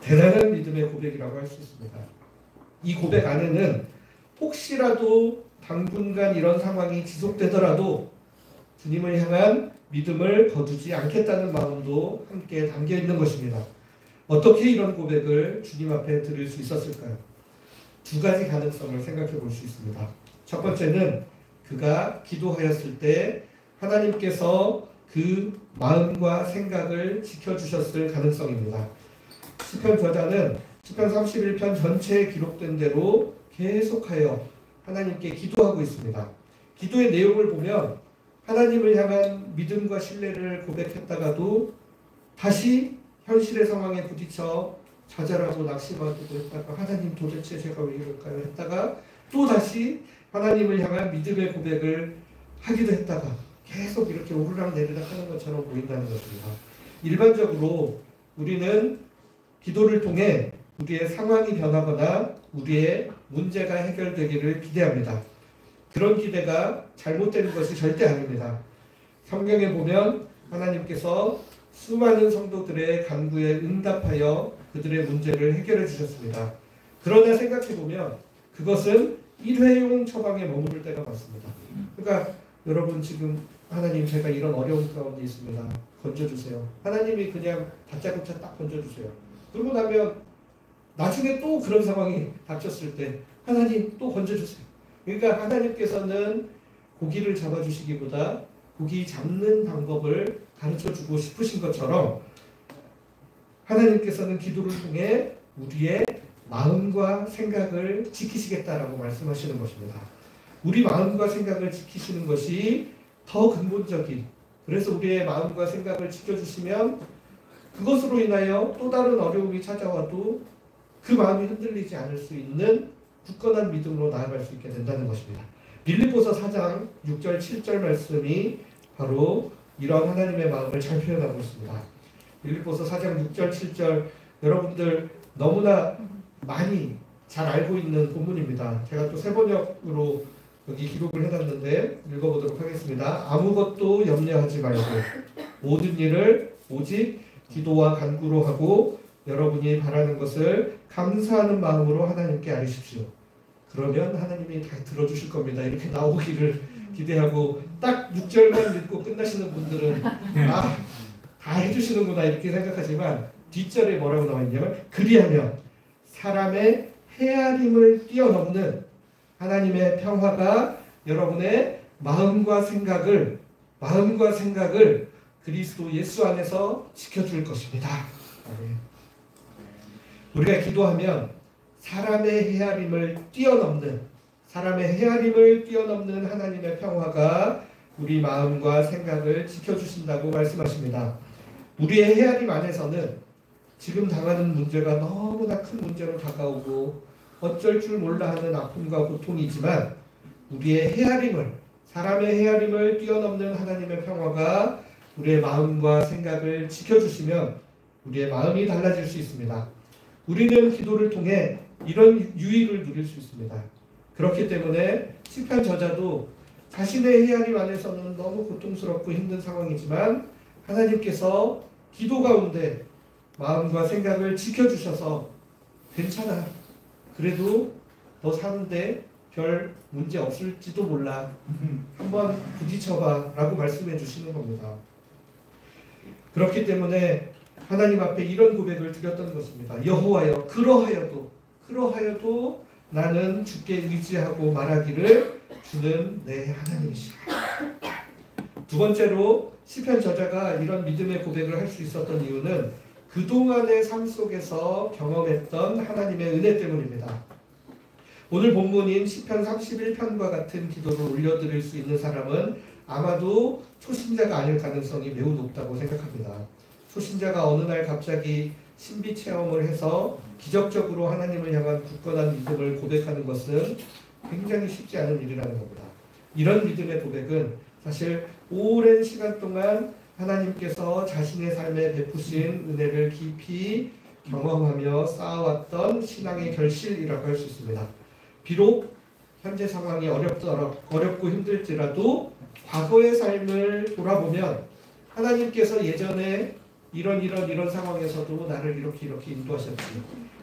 대단한 믿음의 고백이라고 할 수 있습니다. 이 고백 안에는 혹시라도 당분간 이런 상황이 지속되더라도 주님을 향한 믿음을 거두지 않겠다는 마음도 함께 담겨 있는 것입니다. 어떻게 이런 고백을 주님 앞에 드릴 수 있었을까요? 두 가지 가능성을 생각해 볼 수 있습니다. 첫 번째는 그가 기도하였을 때 하나님께서 그 마음과 생각을 지켜주셨을 가능성입니다. 시편 저자는 시편 31편 전체에 기록된 대로 계속하여 하나님께 기도하고 있습니다. 기도의 내용을 보면 하나님을 향한 믿음과 신뢰를 고백했다가도 다시 현실의 상황에 부딪혀 좌절하고 낙심하기도 했다가 하나님 도대체 제가 왜 이럴까요? 했다가 또 다시 하나님을 향한 믿음의 고백을 하기도 했다가 계속 이렇게 오르락내리락 하는 것처럼 보인다는 것입니다. 일반적으로 우리는 기도를 통해 우리의 상황이 변하거나 우리의 문제가 해결되기를 기대합니다. 그런 기대가 잘못되는 것이 절대 아닙니다. 성경에 보면 하나님께서 수많은 성도들의 간구에 응답하여 그들의 문제를 해결해 주셨습니다. 그러나 생각해 보면 그것은 일회용 처방에 머무를 때가 많습니다. 그러니까 여러분 지금 하나님 제가 이런 어려운 가운데 있습니다. 건져주세요. 하나님이 그냥 다짜고짜 딱 건져주세요. 그러고 나면 나중에 또 그런 상황이 닥쳤을 때 하나님 또 건져주세요. 그러니까 하나님께서는 고기를 잡아주시기보다 고기 잡는 방법을 가르쳐주고 싶으신 것처럼 하나님께서는 기도를 통해 우리의 마음과 생각을 지키시겠다라고 말씀하시는 것입니다. 우리 마음과 생각을 지키시는 것이 더 근본적인, 그래서 우리의 마음과 생각을 지켜주시면 그것으로 인하여 또 다른 어려움이 찾아와도 그 마음이 흔들리지 않을 수 있는 굳건한 믿음으로 나아갈 수 있게 된다는 것입니다. 빌립보서 4장 6절 7절 말씀이 바로 이러한 하나님의 마음을 잘 표현하고 있습니다. 빌립보서 4장 6절 7절 여러분들 너무나 많이 잘 알고 있는 본문입니다. 제가 또 새번역으로 여기 기록을 해놨는데 읽어보도록 하겠습니다. 아무것도 염려하지 말고 모든 일을 오직 기도와 간구로 하고 여러분이 바라는 것을 감사하는 마음으로 하나님께 아뢰십시오. 그러면 하나님이 다 들어주실 겁니다. 이렇게 나오기를 기대하고 딱 6절만 읽고 끝나시는 분들은 다 해주시는구나 이렇게 생각하지만 뒷절에 뭐라고 나와있냐면 그리하면 사람의 헤아림을 뛰어넘는 하나님의 평화가 여러분의 마음과 생각을 그리스도 예수 안에서 지켜줄 것입니다. 우리가 기도하면 사람의 헤아림을 뛰어넘는 하나님의 평화가 우리 마음과 생각을 지켜주신다고 말씀하십니다. 우리의 헤아림 안에서는 지금 당하는 문제가 너무나 큰 문제로 다가오고 어쩔 줄 몰라 하는 아픔과 고통이지만 우리의 사람의 헤아림을 뛰어넘는 하나님의 평화가 우리의 마음과 생각을 지켜주시면 우리의 마음이 달라질 수 있습니다. 우리는 기도를 통해 이런 유익을 누릴 수 있습니다. 그렇기 때문에 시편 저자도 자신의 헤아림 안에서는 너무 고통스럽고 힘든 상황이지만 하나님께서 기도 가운데 마음과 생각을 지켜주셔서 괜찮아. 그래도 너 사는데 별 문제 없을지도 몰라. 한번 부딪혀봐 라고 말씀해 주시는 겁니다. 그렇기 때문에 하나님 앞에 이런 고백을 드렸던 것입니다. 여호와여 그러하여도 나는 주께 의지하고 말하기를 주는 내 하나님이시라. 두 번째로 시편 저자가 이런 믿음의 고백을 할 수 있었던 이유는 그동안의 삶 속에서 경험했던 하나님의 은혜 때문입니다. 오늘 본문인 시편 31편과 같은 기도를 올려드릴 수 있는 사람은 아마도 초신자가 아닐 가능성이 매우 높다고 생각합니다. 초신자가 어느 날 갑자기 신비 체험을 해서 기적적으로 하나님을 향한 굳건한 믿음을 고백하는 것은 굉장히 쉽지 않은 일이라는 겁니다. 이런 믿음의 고백은 사실 오랜 시간 동안 하나님께서 자신의 삶에 베푸신 은혜를 깊이 경험하며 쌓아왔던 신앙의 결실이라고 할 수 있습니다. 비록 현재 상황이 어렵고 힘들지라도 과거의 삶을 돌아보면 하나님께서 예전에 이런 상황에서도 나를 이렇게 인도하셨지.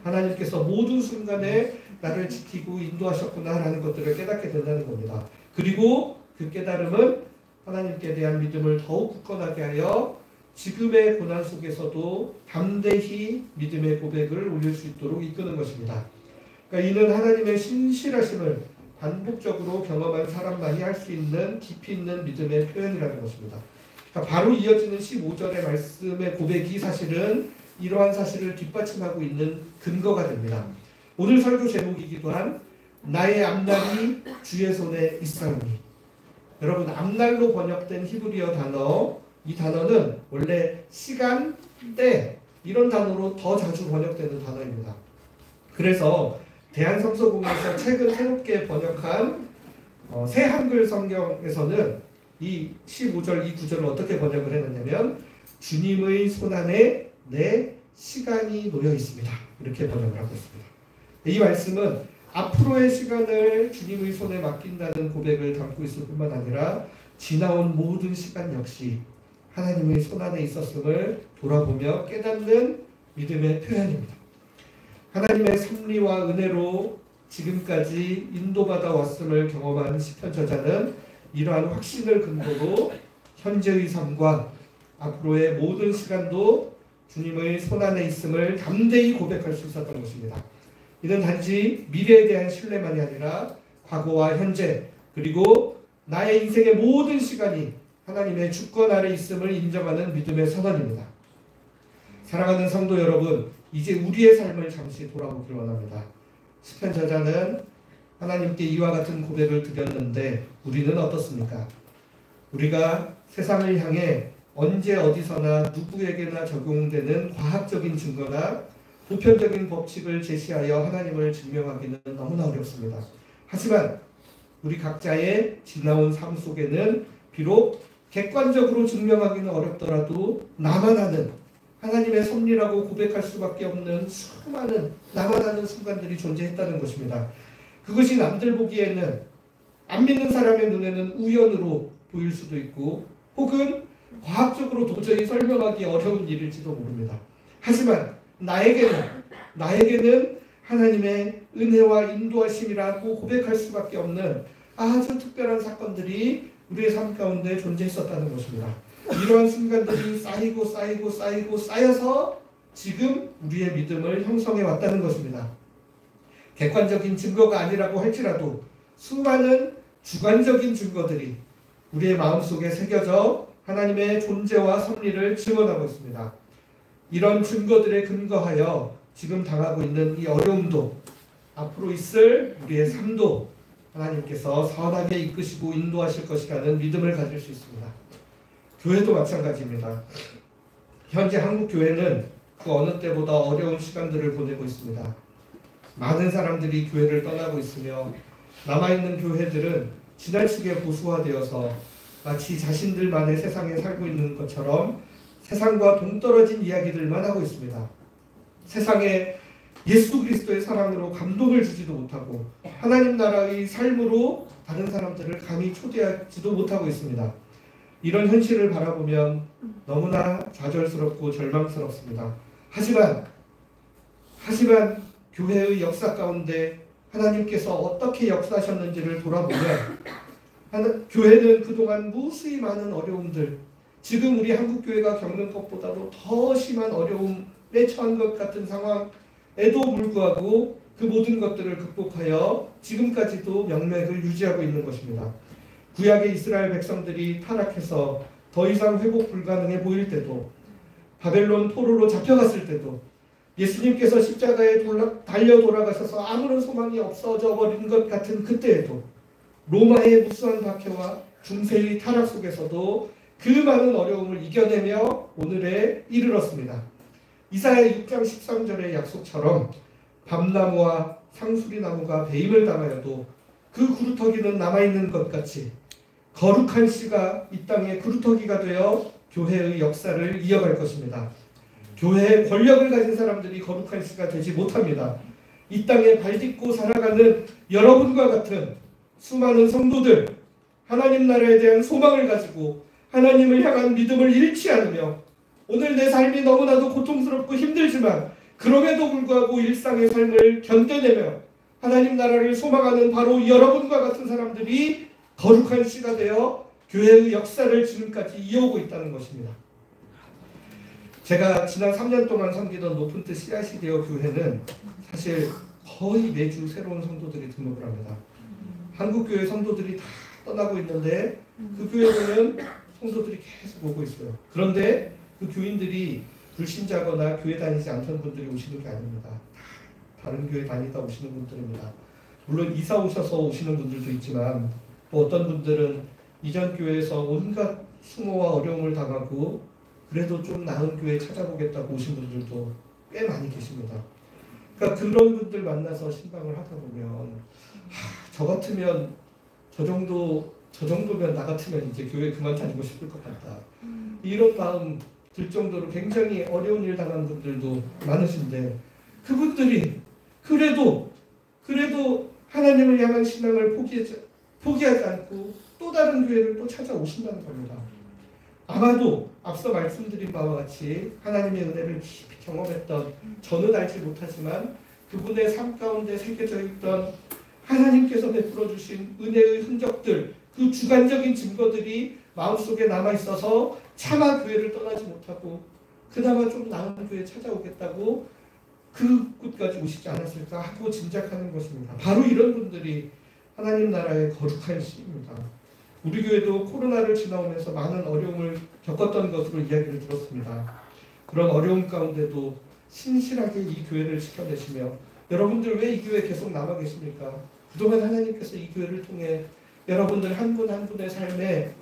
하나님께서 모든 순간에 나를 지키고 인도하셨구나라는 것들을 깨닫게 된다는 겁니다. 그리고 그 깨달음은 하나님께 대한 믿음을 더욱 굳건하게 하여 지금의 고난 속에서도 담대히 믿음의 고백을 올릴 수 있도록 이끄는 것입니다. 그러니까 이는 하나님의 신실하심을 반복적으로 경험한 사람만이 할 수 있는 깊이 있는 믿음의 표현이라는 것입니다. 그러니까 바로 이어지는 15절의 말씀의 고백이 사실은 이러한 사실을 뒷받침하고 있는 근거가 됩니다. 오늘 설교 제목이기도 한 나의 앞날이 주의 손에 있사오니. 여러분, 앞날로 번역된 히브리어 단어, 이 단어는 원래 시간, 때 이런 단어로 더 자주 번역되는 단어입니다. 그래서 대한성서공회에서 최근 새롭게 번역한 새 한글 성경에서는 이 15절, 이 구절을 어떻게 번역을 했느냐면 주님의 손안에 내 시간이 놓여 있습니다. 이렇게 번역을 하고 있습니다. 이 말씀은 앞으로의 시간을 주님의 손에 맡긴다는 고백을 담고 있을 뿐만 아니라 지나온 모든 시간 역시 하나님의 손안에 있었음을 돌아보며 깨닫는 믿음의 표현입니다. 하나님의 섭리와 은혜로 지금까지 인도받아 왔음을 경험한 시편 저자는 이러한 확신을 근거로 현재의 삶과 앞으로의 모든 시간도 주님의 손안에 있음을 담대히 고백할 수 있었던 것입니다. 이는 단지 미래에 대한 신뢰만이 아니라 과거와 현재 그리고 나의 인생의 모든 시간이 하나님의 주권 아래 있음을 인정하는 믿음의 선언입니다. 사랑하는 성도 여러분, 이제 우리의 삶을 잠시 돌아보길 원합니다. 시편 저자는 하나님께 이와 같은 고백을 드렸는데 우리는 어떻습니까? 우리가 세상을 향해 언제 어디서나 누구에게나 적용되는 과학적인 증거나 보편적인 법칙을 제시하여 하나님을 증명하기는 너무나 어렵습니다. 하지만 우리 각자의 지나온 삶 속에는 비록 객관적으로 증명하기는 어렵더라도 나만 아는 하나님의 섭리라고 고백할 수밖에 없는 수많은 나만 아는 순간들이 존재했다는 것입니다. 그것이 남들 보기에는 안 믿는 사람의 눈에는 우연으로 보일 수도 있고 혹은 과학적으로 도저히 설명하기 어려운 일일지도 모릅니다. 하지만 나에게는 하나님의 은혜와 인도하심이라고 고백할 수밖에 없는 아주 특별한 사건들이 우리의 삶 가운데 존재했었다는 것입니다. 이러한 순간들이 쌓여서 지금 우리의 믿음을 형성해 왔다는 것입니다. 객관적인 증거가 아니라고 할지라도 수많은 주관적인 증거들이 우리의 마음속에 새겨져 하나님의 존재와 섭리를 증언하고 있습니다. 이런 증거들에 근거하여 지금 당하고 있는 이 어려움도 앞으로 있을 우리의 삶도 하나님께서 선하게 이끄시고 인도하실 것이라는 믿음을 가질 수 있습니다. 교회도 마찬가지입니다. 현재 한국 교회는 그 어느 때보다 어려운 시간들을 보내고 있습니다. 많은 사람들이 교회를 떠나고 있으며 남아있는 교회들은 지나치게 보수화되어서 마치 자신들만의 세상에 살고 있는 것처럼 세상과 동떨어진 이야기들만 하고 있습니다. 세상에 예수 그리스도의 사랑으로 감동을 주지도 못하고 하나님 나라의 삶으로 다른 사람들을 감히 초대하지도 못하고 있습니다. 이런 현실을 바라보면 너무나 좌절스럽고 절망스럽습니다. 하지만 교회의 역사 가운데 하나님께서 어떻게 역사하셨는지를 돌아보면 교회는 그동안 무수히 많은 어려움들, 지금 우리 한국교회가 겪는 것보다도 더 심한 어려움에 처한 것 같은 상황에도 불구하고 그 모든 것들을 극복하여 지금까지도 명맥을 유지하고 있는 것입니다. 구약의 이스라엘 백성들이 타락해서 더 이상 회복 불가능해 보일 때도, 바벨론 포로로 잡혀갔을 때도, 예수님께서 십자가에 달려 돌아가셔서 아무런 소망이 없어져 버린 것 같은 그때에도, 로마의 무수한 박해와 중세의 타락 속에서도 그 많은 어려움을 이겨내며 오늘에 이르렀습니다. 이사야 6장 13절의 약속처럼 밤나무와 상수리나무가 배임을 당하여도 그 구루터기는 남아있는 것 같이 거룩한 씨가 이 땅의 구루터기가 되어 교회의 역사를 이어갈 것입니다. 교회의 권력을 가진 사람들이 거룩한 씨가 되지 못합니다. 이 땅에 발딛고 살아가는 여러분과 같은 수많은 성도들, 하나님 나라에 대한 소망을 가지고 하나님을 향한 믿음을 잃지 않으며 오늘 내 삶이 너무나도 고통스럽고 힘들지만 그럼에도 불구하고 일상의 삶을 견뎌내며 하나님 나라를 소망하는 바로 여러분과 같은 사람들이 거룩한 씨가 되어 교회의 역사를 지금까지 이어오고 있다는 것입니다. 제가 지난 3년 동안 섬기던 높은 뜻 씨앗이 되어 교회는 사실 거의 매주 새로운 성도들이 등록을 합니다. 한국교회 성도들이 다 떠나고 있는데 그 교회 보면 성도들이 계속 오고 있어요. 그런데 그 교인들이 불신자거나 교회 다니지 않던 분들이 오시는 게 아닙니다. 다른 교회 다니다 오시는 분들입니다. 물론 이사 오셔서 오시는 분들도 있지만 또 어떤 분들은 이전 교회에서 온갖 수모와 어려움을 당하고 그래도 좀 나은 교회 찾아보겠다고 오신 분들도 꽤 많이 계십니다. 그러니까 그런 분들 만나서 신방을 하다 보면 저 같으면 저 정도면 나 같으면 이제 교회 그만 다니고 싶을 것 같다. 이런 마음 들 정도로 굉장히 어려운 일 당한 분들도 많으신데 그분들이 그래도 하나님을 향한 신앙을 포기하지 않고 또 다른 교회를 또 찾아오신다는 겁니다. 아마도 앞서 말씀드린 바와 같이 하나님의 은혜를 깊이 경험했던 저는 알지 못하지만 그분의 삶 가운데 새겨져 있던 하나님께서 베풀어 주신 은혜의 흔적들, 그 주관적인 증거들이 마음속에 남아 있어서 차마 교회를 떠나지 못하고 그나마 좀 나은 교회 찾아오겠다고 그 곳까지 오시지 않았을까 하고 짐작하는 것입니다. 바로 이런 분들이 하나님 나라의 거룩한 씨입니다. 우리 교회도 코로나를 지나오면서 많은 어려움을 겪었던 것으로 이야기를 들었습니다. 그런 어려움 가운데도 신실하게 이 교회를 지켜내시며 여러분들 왜 이 교회에 계속 남아 계십니까? 그동안 하나님께서 이 교회를 통해 여러분들 한 분 한 분의 삶에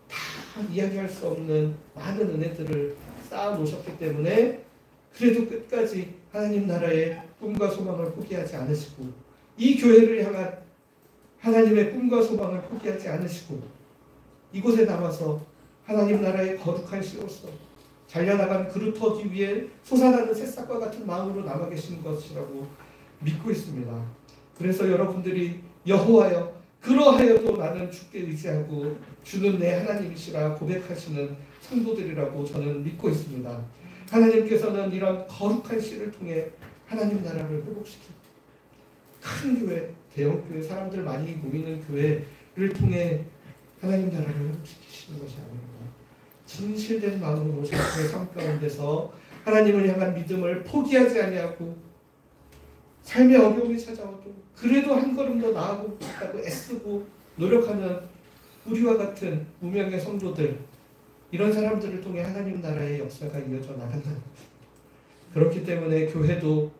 다 이야기할 수 없는 많은 은혜들을 쌓아 놓으셨기 때문에 그래도 끝까지 하나님 나라의 꿈과 소망을 포기하지 않으시고 이 교회를 향한 하나님의 꿈과 소망을 포기하지 않으시고 이곳에 남아서 하나님 나라의 거룩한 씨로서 잘려나간 그루터기 위에 솟아나는 새싹과 같은 마음으로 남아 계신 것이라고 믿고 있습니다. 그래서 여러분들이 여호와여 그러하여도 나는 주께 의지하고 주는 내 하나님이시라 고백하시는 성도들이라고 저는 믿고 있습니다. 하나님께서는 이런 거룩한 씨를 통해 하나님 나라를 회복시키고 큰 교회, 대형 교회, 사람들 많이 모이는 교회를 통해 하나님 나라를 회복시키시는 것이 아닙니다. 진실된 마음으로 자신의 삶 가운데서 하나님을 향한 믿음을 포기하지 아니하고 삶의 어려움이 찾아와도 그래도 한 걸음 더 나아가고 애쓰고 노력하는 우리와 같은 무명의 성도들, 이런 사람들을 통해 하나님 나라의 역사가 이어져 나간다는 것입니다. 그렇기 때문에 교회도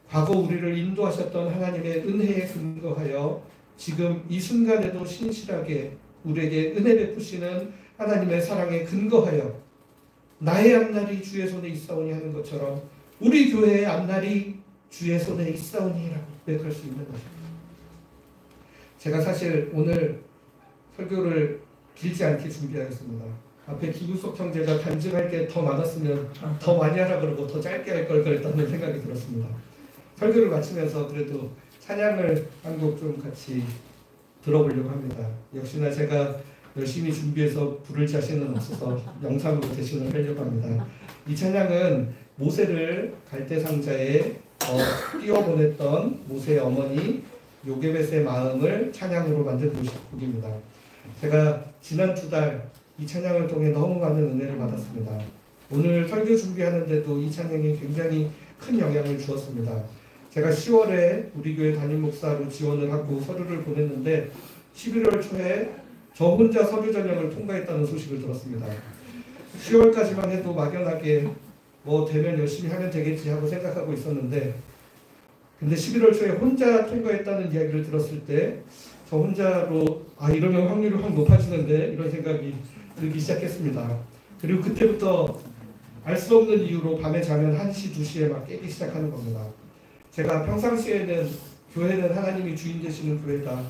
과거 우리를 인도하셨던 하나님의 은혜에 근거하여 지금 이 순간에도 신실하게 우리에게 은혜 베푸시는 하나님의 사랑에 근거하여 나의 앞날이 주의 손에 있사오니 하는 것처럼 우리 교회의 앞날이 주의 손에 있사오니라고 고백할 수 있는 것입니다. 제가 사실 오늘 설교를 길지 않게 준비하였습니다. 앞에 기구석 형제가 간증할 게 더 많았으면 더 많이 하라 그러고 더 짧게 할 걸 그랬다는 생각이 들었습니다. 설교를 마치면서 그래도 찬양을 한 곡 좀 같이 들어보려고 합니다. 역시나 제가 열심히 준비해서 부를 자신은 없어서 영상으로 대신을 하려고 합니다. 이 찬양은 모세를 갈대상자에 띄워보냈던 모세의 어머니 요게벳의 마음을 찬양으로 만든 곡입니다. 제가 지난 2달 이 찬양을 통해 너무 많은 은혜를 받았습니다. 오늘 설교 준비하는데도 이 찬양이 굉장히 큰 영향을 주었습니다. 제가 10월에 우리 교회 담임 목사로 지원을 하고 서류를 보냈는데 11월 초에 저 혼자 서류 전형을 통과했다는 소식을 들었습니다. 10월까지만 해도 막연하게 뭐 되면 열심히 하면 되겠지 하고 생각하고 있었는데 근데 11월 초에 혼자 통과했다는 이야기를 들었을 때 저 혼자로 이러면 확률이 확 높아지는데 이런 생각이 들기 시작했습니다. 그리고 그때부터 알 수 없는 이유로 밤에 자면 1시, 2시에 막 깨기 시작하는 겁니다. 제가 평상시에는 교회는 하나님이 주인 되시는 교회다.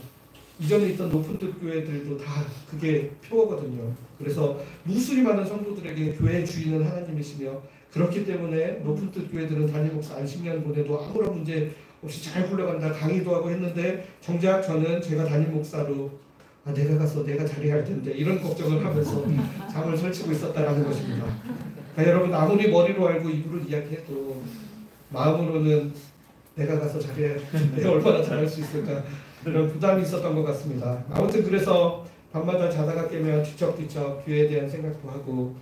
이전에 있던 높은 뜻 교회들도 다 그게 표어거든요. 그래서 무수히 많은 성도들에게 교회의 주인은 하나님이시며 그렇기 때문에 높은 뜻 교회들은 담임 목사 안 10년 보내도 아무런 문제 없이 잘 굴러간다 강의도 하고 했는데 정작 저는 제가 담임 목사로 내가 가서 내가 자리할 텐데 이런 걱정을 하면서 잠을 설치고 있었다라는 것입니다. 그러니까 여러분 아무리 머리로 알고 입으로 이야기해도 마음으로는 내가 가서 자리해야 내가 얼마나 잘할 수 있을까 그런 부담이 있었던 것 같습니다. 아무튼 그래서 밤마다 자다가 깨면 뒤척뒤척 교회에 대한 생각도 하고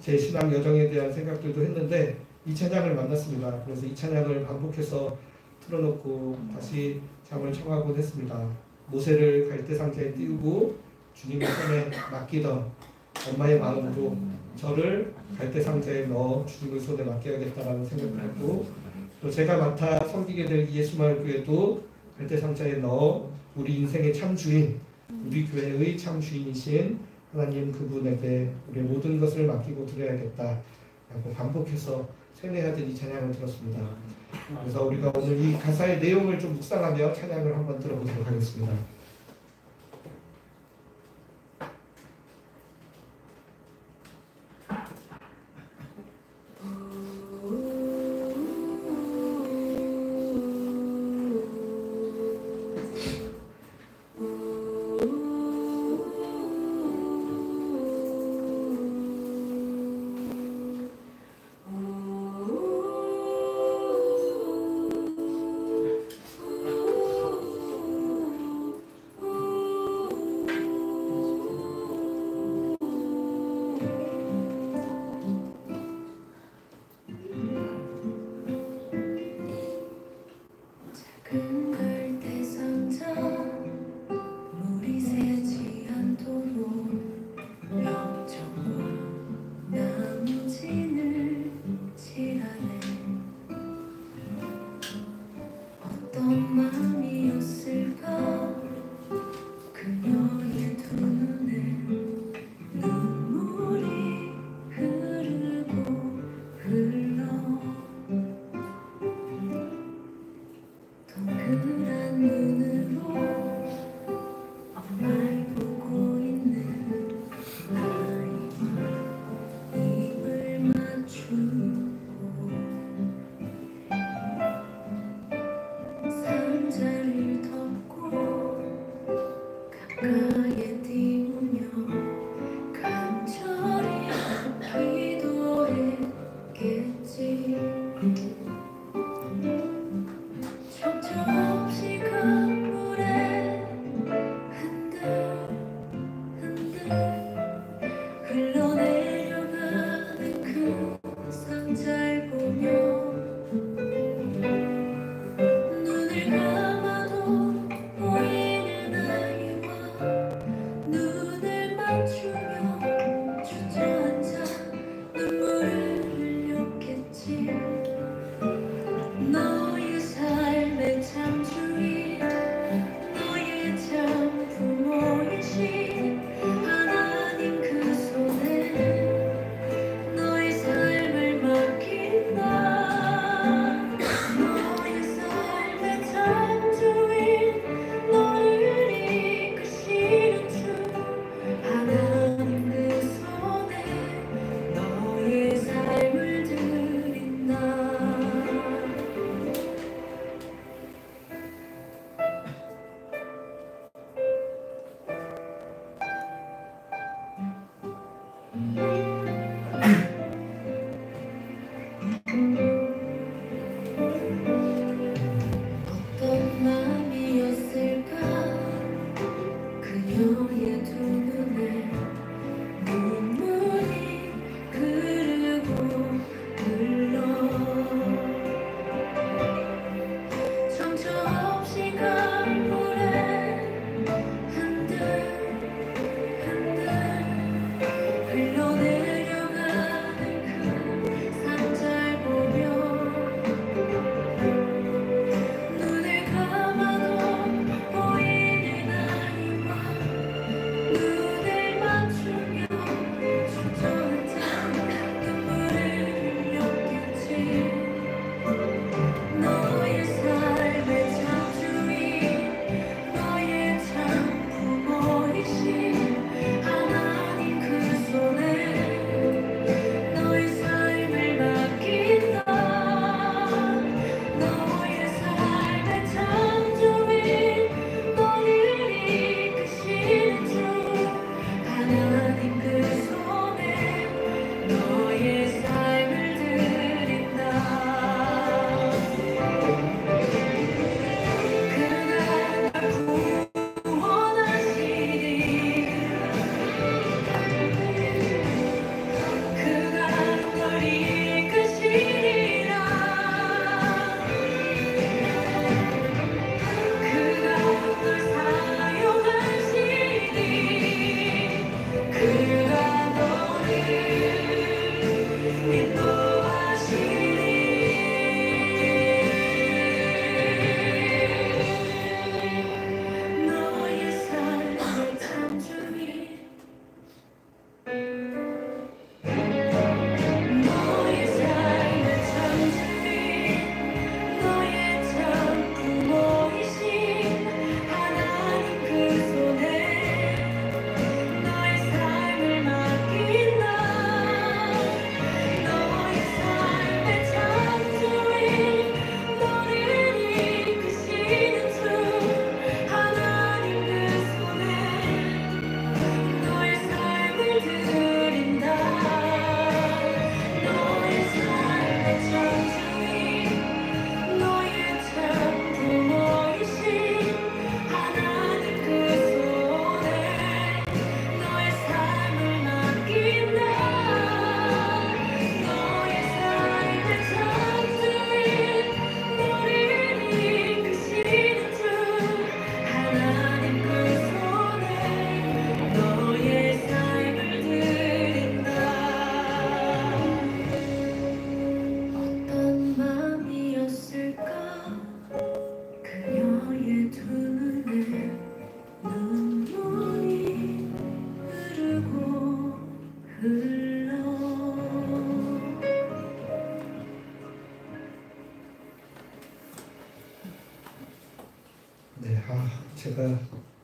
제 신앙 여정에 대한 생각들도 했는데 이 찬양을 만났습니다. 그래서 이 찬양을 반복해서 틀어놓고 다시 잠을 청하곤 했습니다. 모세를 갈대상자에 띄우고 주님의 손에 맡기던 엄마의 마음으로 저를 갈대상자에 넣어 주님의 손에 맡겨야겠다라는 생각을 했고 또 제가 맡아 섬기게 될 예수마을 교회도 갈대상자에 넣어 우리 인생의 참 주인, 우리 교회의 참 주인이신 하나님 그분에게 우리 모든 것을 맡기고 드려야겠다라고 반복해서 세뇌하듯 이 찬양을 들었습니다. 그래서 우리가 오늘 이 가사의 내용을 좀 묵상하며 찬양을 한번 들어보도록 하겠습니다.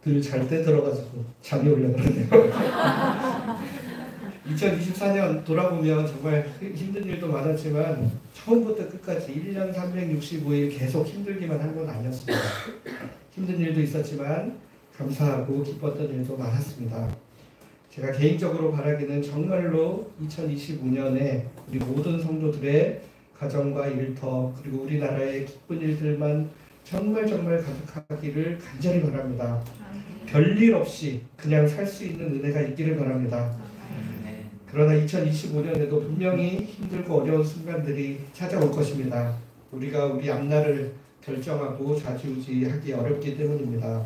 늘 잘 때 들어가지고 잠이 오려고 그러네요. 2024년 돌아보면 정말 힘든 일도 많았지만 처음부터 끝까지 1년 365일 계속 힘들기만 한 건 아니었습니다. 힘든 일도 있었지만 감사하고 기뻤던 일도 많았습니다. 제가 개인적으로 바라기는 정말로 2025년에 우리 모든 성도들의 가정과 일터 그리고 우리나라의 기쁜 일들만 정말 가득하기를 간절히 바랍니다. 별일 없이 그냥 살 수 있는 은혜가 있기를 바랍니다. 그러나 2025년에도 분명히 힘들고 어려운 순간들이 찾아올 것입니다. 우리가 우리 앞날을 결정하고 좌지우지하기 어렵기 때문입니다.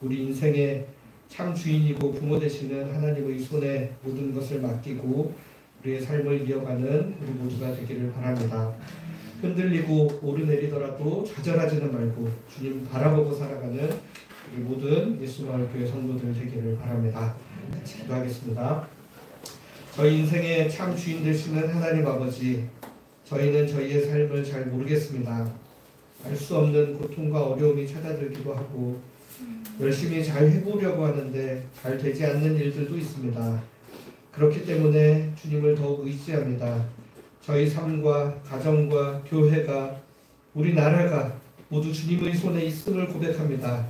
우리 인생의 참 주인이고 부모 되시는 하나님의 손에 모든 것을 맡기고 우리의 삶을 이어가는 우리 모두가 되기를 바랍니다. 흔들리고 오르내리더라도 좌절하지는 말고 주님 바라보고 살아가는 우리 모든 예수마을교회 성도들 되기를 바랍니다. 같이 기도하겠습니다. 저희 인생의 참 주인 되시는 하나님 아버지, 저희는 저희의 삶을 잘 모르겠습니다. 알 수 없는 고통과 어려움이 찾아들기도 하고 열심히 잘 해보려고 하는데 잘 되지 않는 일들도 있습니다. 그렇기 때문에 주님을 더욱 의지합니다. 저희 삶과 가정과 교회가 우리나라가 모두 주님의 손에 있음을 고백합니다.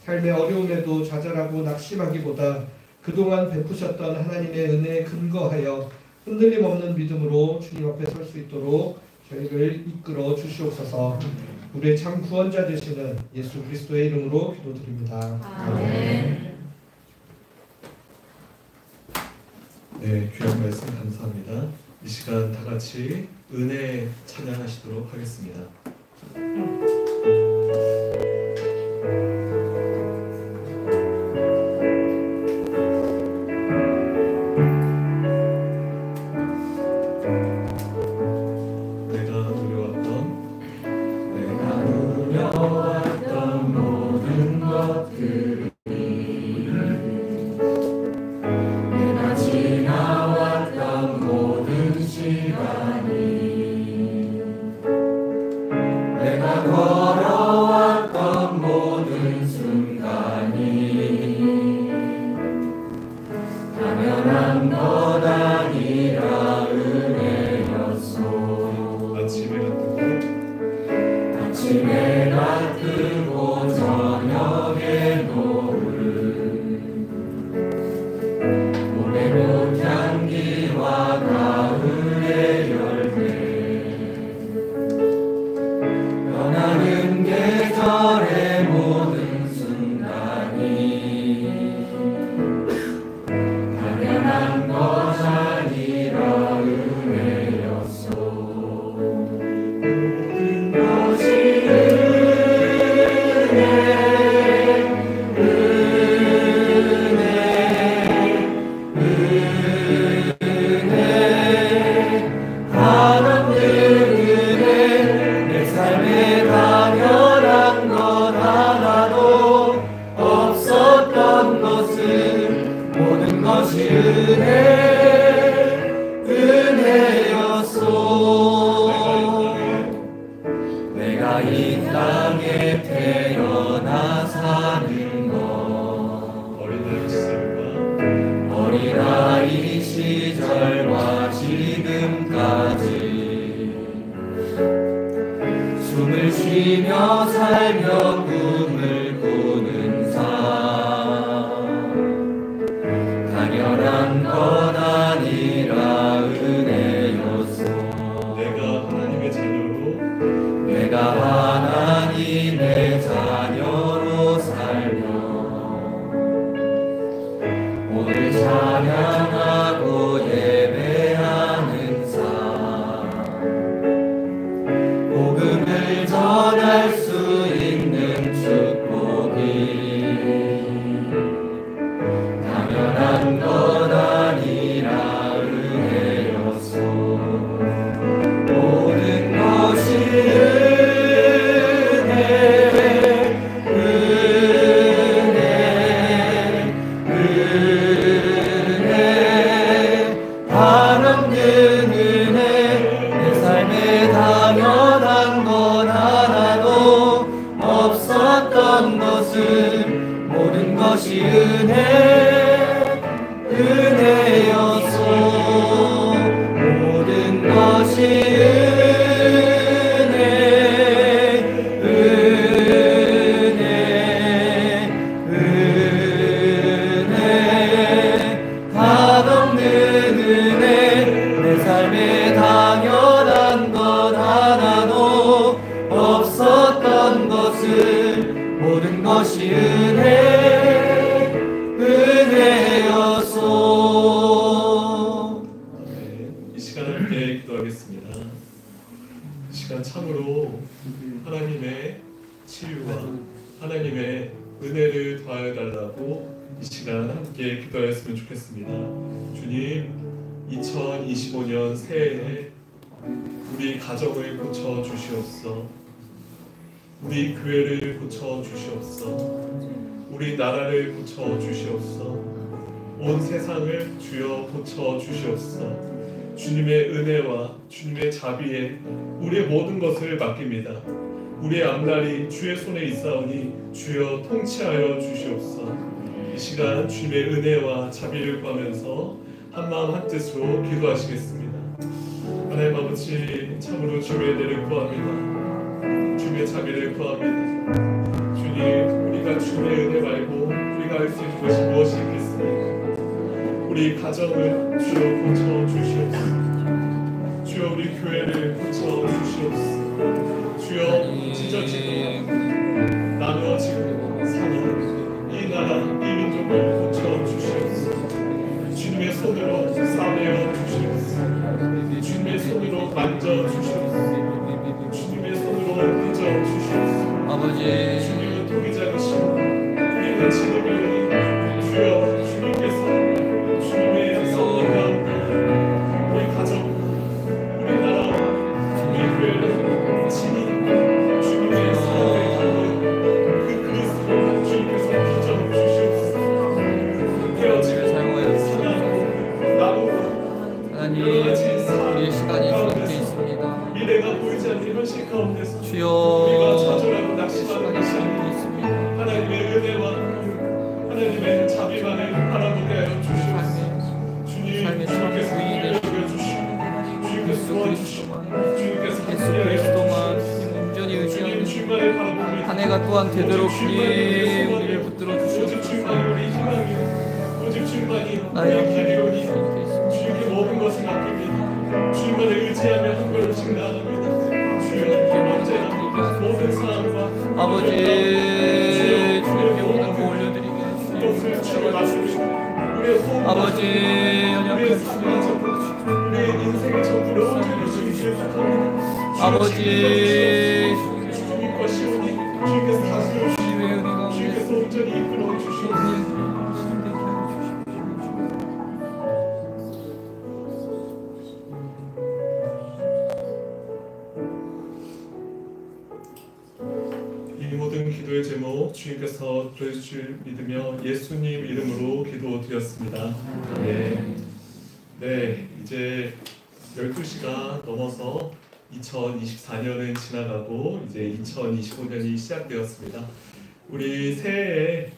삶의 어려움에도 좌절하고 낙심하기보다 그동안 베푸셨던 하나님의 은혜에 근거하여 흔들림 없는 믿음으로 주님 앞에 설 수 있도록 저희를 이끌어 주시옵소서. 우리의 참 구원자 되시는 예수 그리스도의 이름으로 기도드립니다. 아멘. 네, 귀한 말씀 감사합니다. 이 시간 다 같이 은혜 찬양하시도록 하겠습니다. 은혜여서 모든 것이 한없는 은혜 내 삶에 당연한 것 하나도 없었던 것을 모든 것이 은혜여서. 이 시간 함께 기도하겠습니다. 이 시간 참으로 하나님의 치유와 하나님의 은혜를 더하여 달라고 이 시간 함께 기도하였으면 좋겠습니다. 주님, 2025년 새해에 우리 가정을 고쳐 주시옵소서. 우리 교회를 고쳐 주시옵소서. 우리 나라를 고쳐 주시옵소서. 온 세상을 주여 고쳐 주시옵소서. 주님의 은혜와 주님의 자비에 우리의 모든 것을 맡깁니다. 우리의 앞날이 주의 손에 있사오니 주여 통치하여 주시옵소서. 이 시간 주님의 은혜와 자비를 구하면서 한마음 한뜻으로 기도하시겠습니다. 하나님 아버지, 참으로 주의 은혜를 구합니다. 주님의 자비를 구합니다. 주님, 우리가 주님의 은혜 말고 우리가 할 수 있는 것이 무엇이 있겠습니까? 우리 가정을 주여 고쳐 주시옵소서. 주여 우리 교회를 고쳐 주시옵소서. 주여 찢어지고 나누어지고 사는 이 나라 이 민족을 고쳐 주시옵소서. 주님의 손으로 싸매어 주시옵소서. 주님의 손으로 만져 주시옵소서. 주님의 손으로 빚어 주시옵소서. 아버지, 주님은 통이자이시고 우리는 지금이 주여 주님께서 주님의 성령 가운데 우리 가정, 우리 나라, 우리 교회를 친히 주님의 성령에 담는 그 그리스도를 주님께서 빚어 주시옵소서. 깨어지고 사랑하고 나누고 하나님, 여러 가지 삶 우리의 시간이 가운데서 주어져 있습니다. 미래가 보이지 않는 현실 가운데서 주여, 우리가 좌절하고 낙심하는 시간이 것이 주어져 아니고 있습니다. 하나님의 은혜와 하나님의 자비만을 바라보게 하여 주시옵소서. 주님, 삶의 주님께서 주인이 우리를 죽여주시고 주님께서 도와주시고 주님께서 예수 함께하여 그리스도만 주시옵소서. 주님 온전히 주님, 의지하는 주님만을 바라보며 한 해가 또한 되도록 주님 오직 우리를 붙들어 오직 주시옵소서. 주님만이 우리 희망이요 오직 주님만이 나의 우리의 길이오니 주님께 있습니다. 주님께 모든 것을 맡깁니다. 주님만을 의지하며 한 걸음씩 나아갑니다. 주여, 언제나 모든 사람과 아버지, 주님께 모든 거 올려드리게 것을 주여 맞습니다. 우리의 호흡, 아버지, 우리의 연약한 삶의 전부, 우리의 인생의 전부를 온전히 주님께 속합니다. 아버지, 주님 것이오니 주님께서 다스려 주시고 주님의 은혜가 주님께서 온전히 이끌어 주시옵소서. 이 모든 기도의 제목 주님께서 들어주실 믿으며 예수님 이름으로 기도드렸습니다. 네, 이제 12시가 넘어서 2024년은 지나가고 이제 2025년이 시작되었습니다. 우리 새해에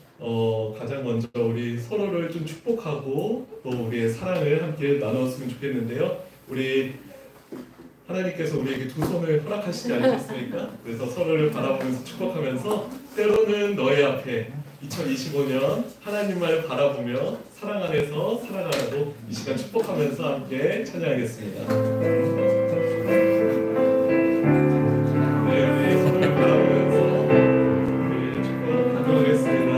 가장 먼저 우리 서로를 좀 축복하고 또 우리의 사랑을 함께 나눴으면 좋겠는데요. 우리 하나님께서 우리에게 두 손을 허락하시지 않으셨습니까? 그래서 서로를 바라보면서 축복하면서 때로는 너의 앞에 2025년 하나님만을 바라보며 사랑 안에서 살아가라고 이 시간 축복하면서 함께 찬양하겠습니다. 네, 우리 서로를 바라보면서 우리 축복하도록 하겠습니다.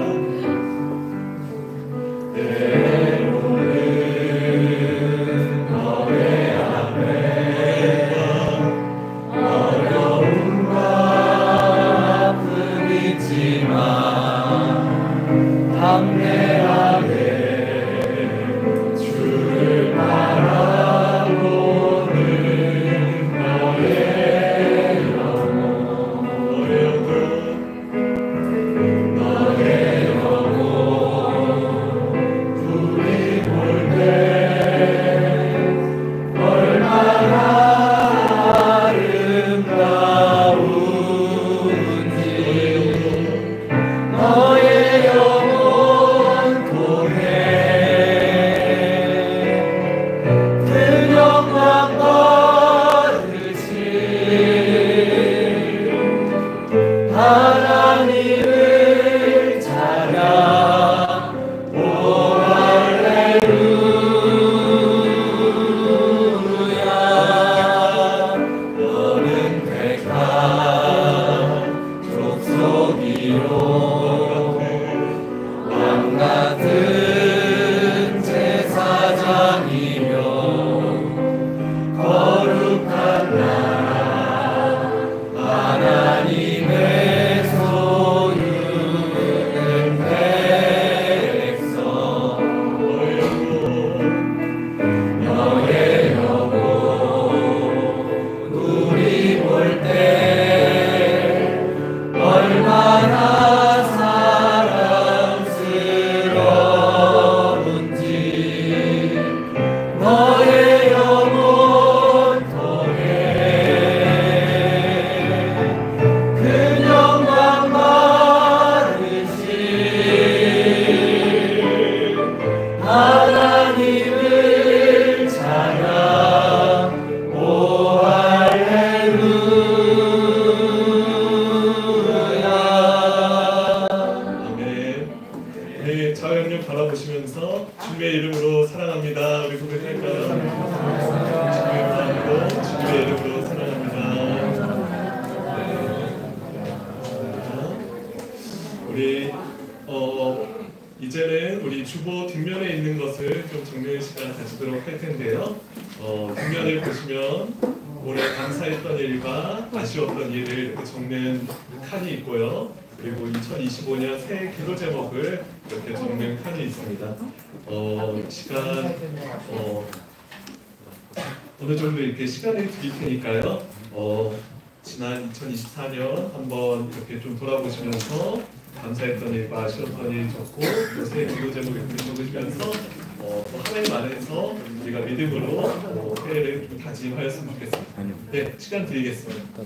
담대하게 주를 바라보는 주님의 이름으로 사랑합니다. 우리 고백할까요? 주님의 이름으로 사랑합니다. 우리 이제는 우리 주보 뒷면에 있는 것을 좀 정리할 시간 가지도록 할 텐데요. 뒷면을 보시면 올해 감사했던 일과 아쉬웠던 일을 이렇게 적는 칸이 있고요. 그리고 2025년 새해 기도 제목을 이렇게 적는 칸이 있습니다. 시간 어느 정도 이렇게 시간을 드릴 테니까요. 지난 2024년 한번 이렇게 좀 돌아보시면서 감사했던 일과 아쉬웠던 일 적고 또 새해 기도 제목 이렇게 적으시면서 또 하나님 안에서 우리가 믿음으로 새해를 좀 다짐하였으면 좋겠습니다. 네, 시간 드리겠습니다.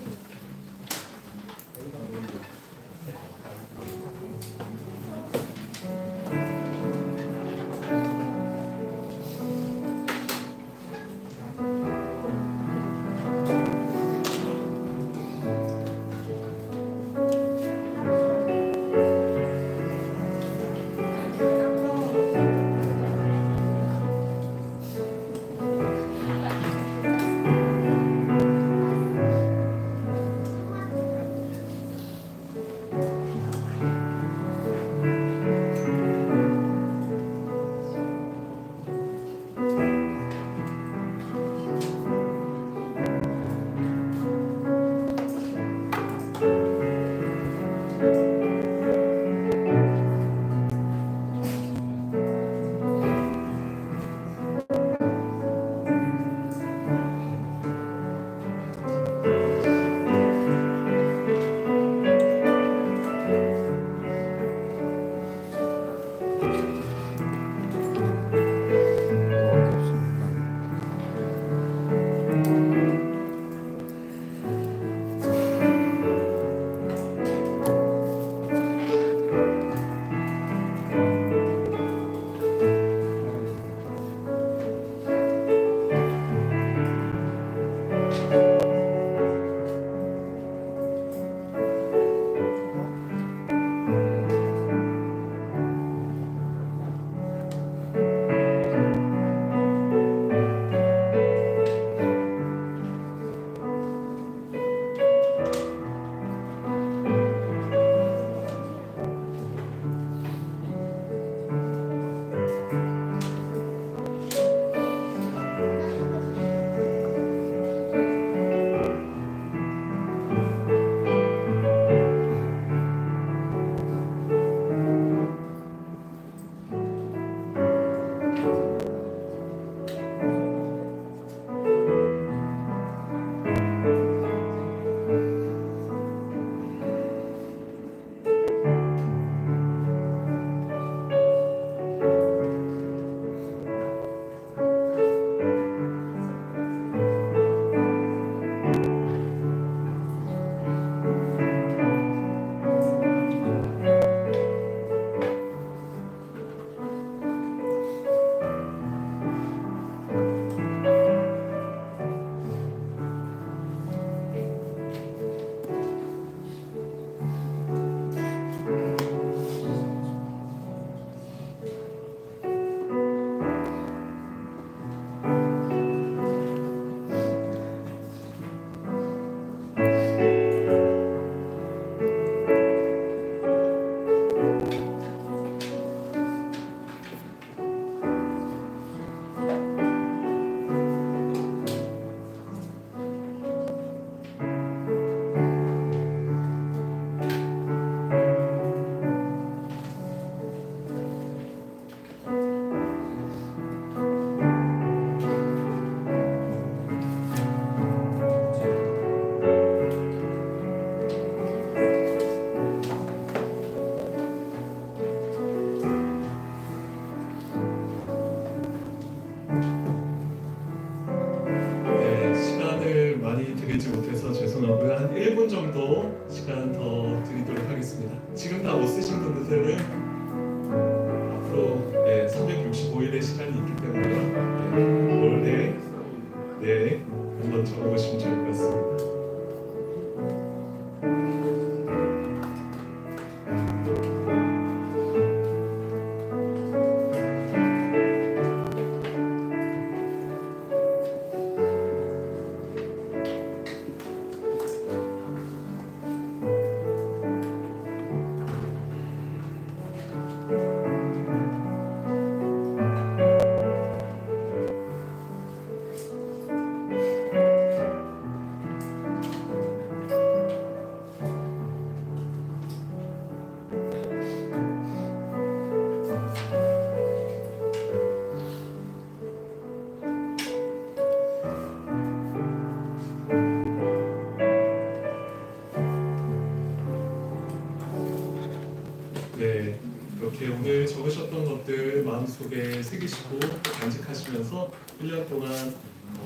오늘 적으셨던 것들 마음속에 새기시고 간직하시면서 1년 동안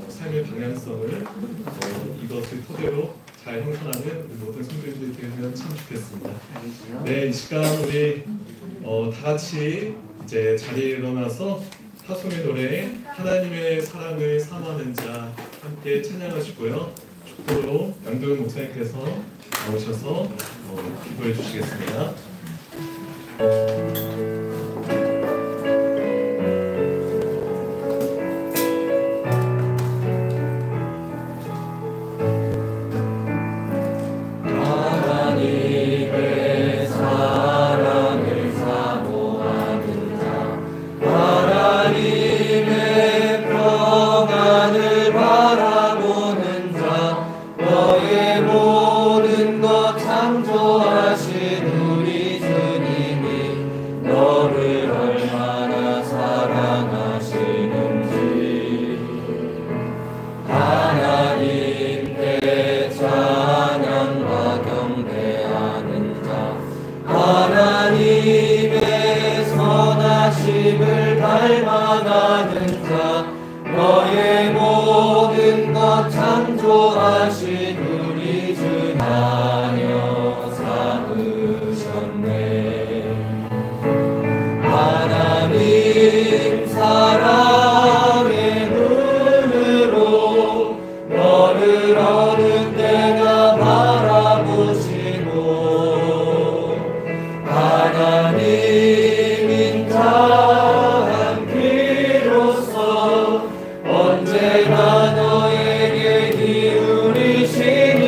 삶의 방향성을 이것을 토대로 잘 형성하는 우리 모든 성도님들이 되면 참 좋겠습니다. 네, 이 시간 우리 다 같이 이제 자리에 일어나서 타송의 노래 하나님의 사랑을 사모하는 자 함께 찬양하시고요. 축도로 양도현 목사님께서 나오셔서 기도해 주시겠습니다. 하나님의 사랑을 사모하는 자, 하나님의 평안을 바라보는 자, 너의 모든 것 창조하신 우리 주님이 너를 얼마나 사랑하시는지 하나님께 찬양과 경배하는 자, 하나님의 선하심을 닮아가는 자, 너의 모든 것 창조하신 우리 주 자녀 삼으셨네. 하나님 사랑의 눈으로 너를 어느 때나 바라보시고 하나님 인자한 귀로서 언제나 너에게 기울이시니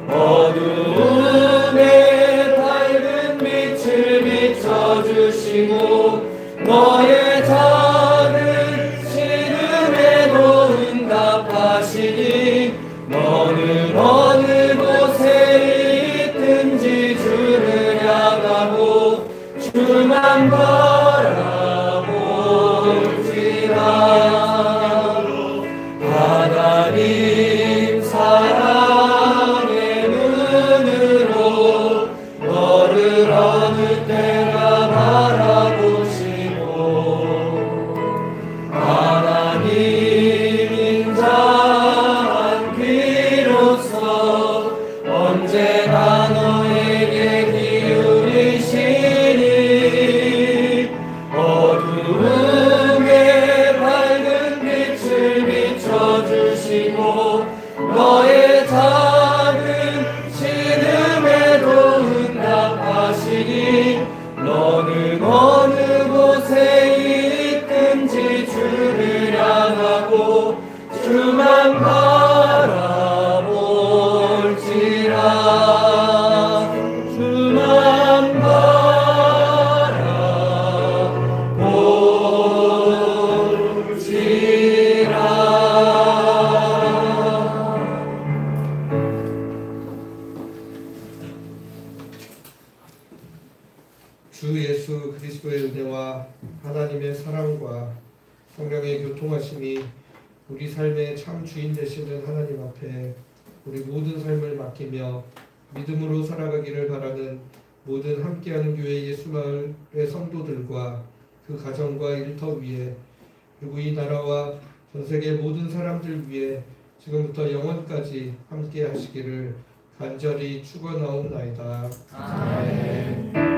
어두움에 밝은 빛을 비춰주시고 너의 작은 신음에도 응답하시니 너는 어느 곳에 있든지 주를 향하고 주만 바라볼지라. 하나님 사랑의 눈으로 너를 어느 때나 바라보시고 하나님 인자한 귀로서 언제나 너에게 기울이시니 어두움에 밝은 빛을 비춰주시고 너의 작은 신음에도 응답하시니 너는 어느 곳에 있든지 주를 향하고 주만 바라볼지라. 주만 바라볼지라. 주 예수 그리스도의 은혜와 하나님의 사랑과 성령의 교통하심이 우리 삶의 참 주인 되시는 하나님 앞에 우리 모든 삶을 맡기며 믿음으로 살아가기를 바라는 모든 함께하는 교회 예수마을의 성도들과 그 가정과 일터 위에 그리고 이 나라와 전 세계 모든 사람들 위해 지금부터 영원까지 함께 하시기를 간절히 축원하옵나이다. 아멘.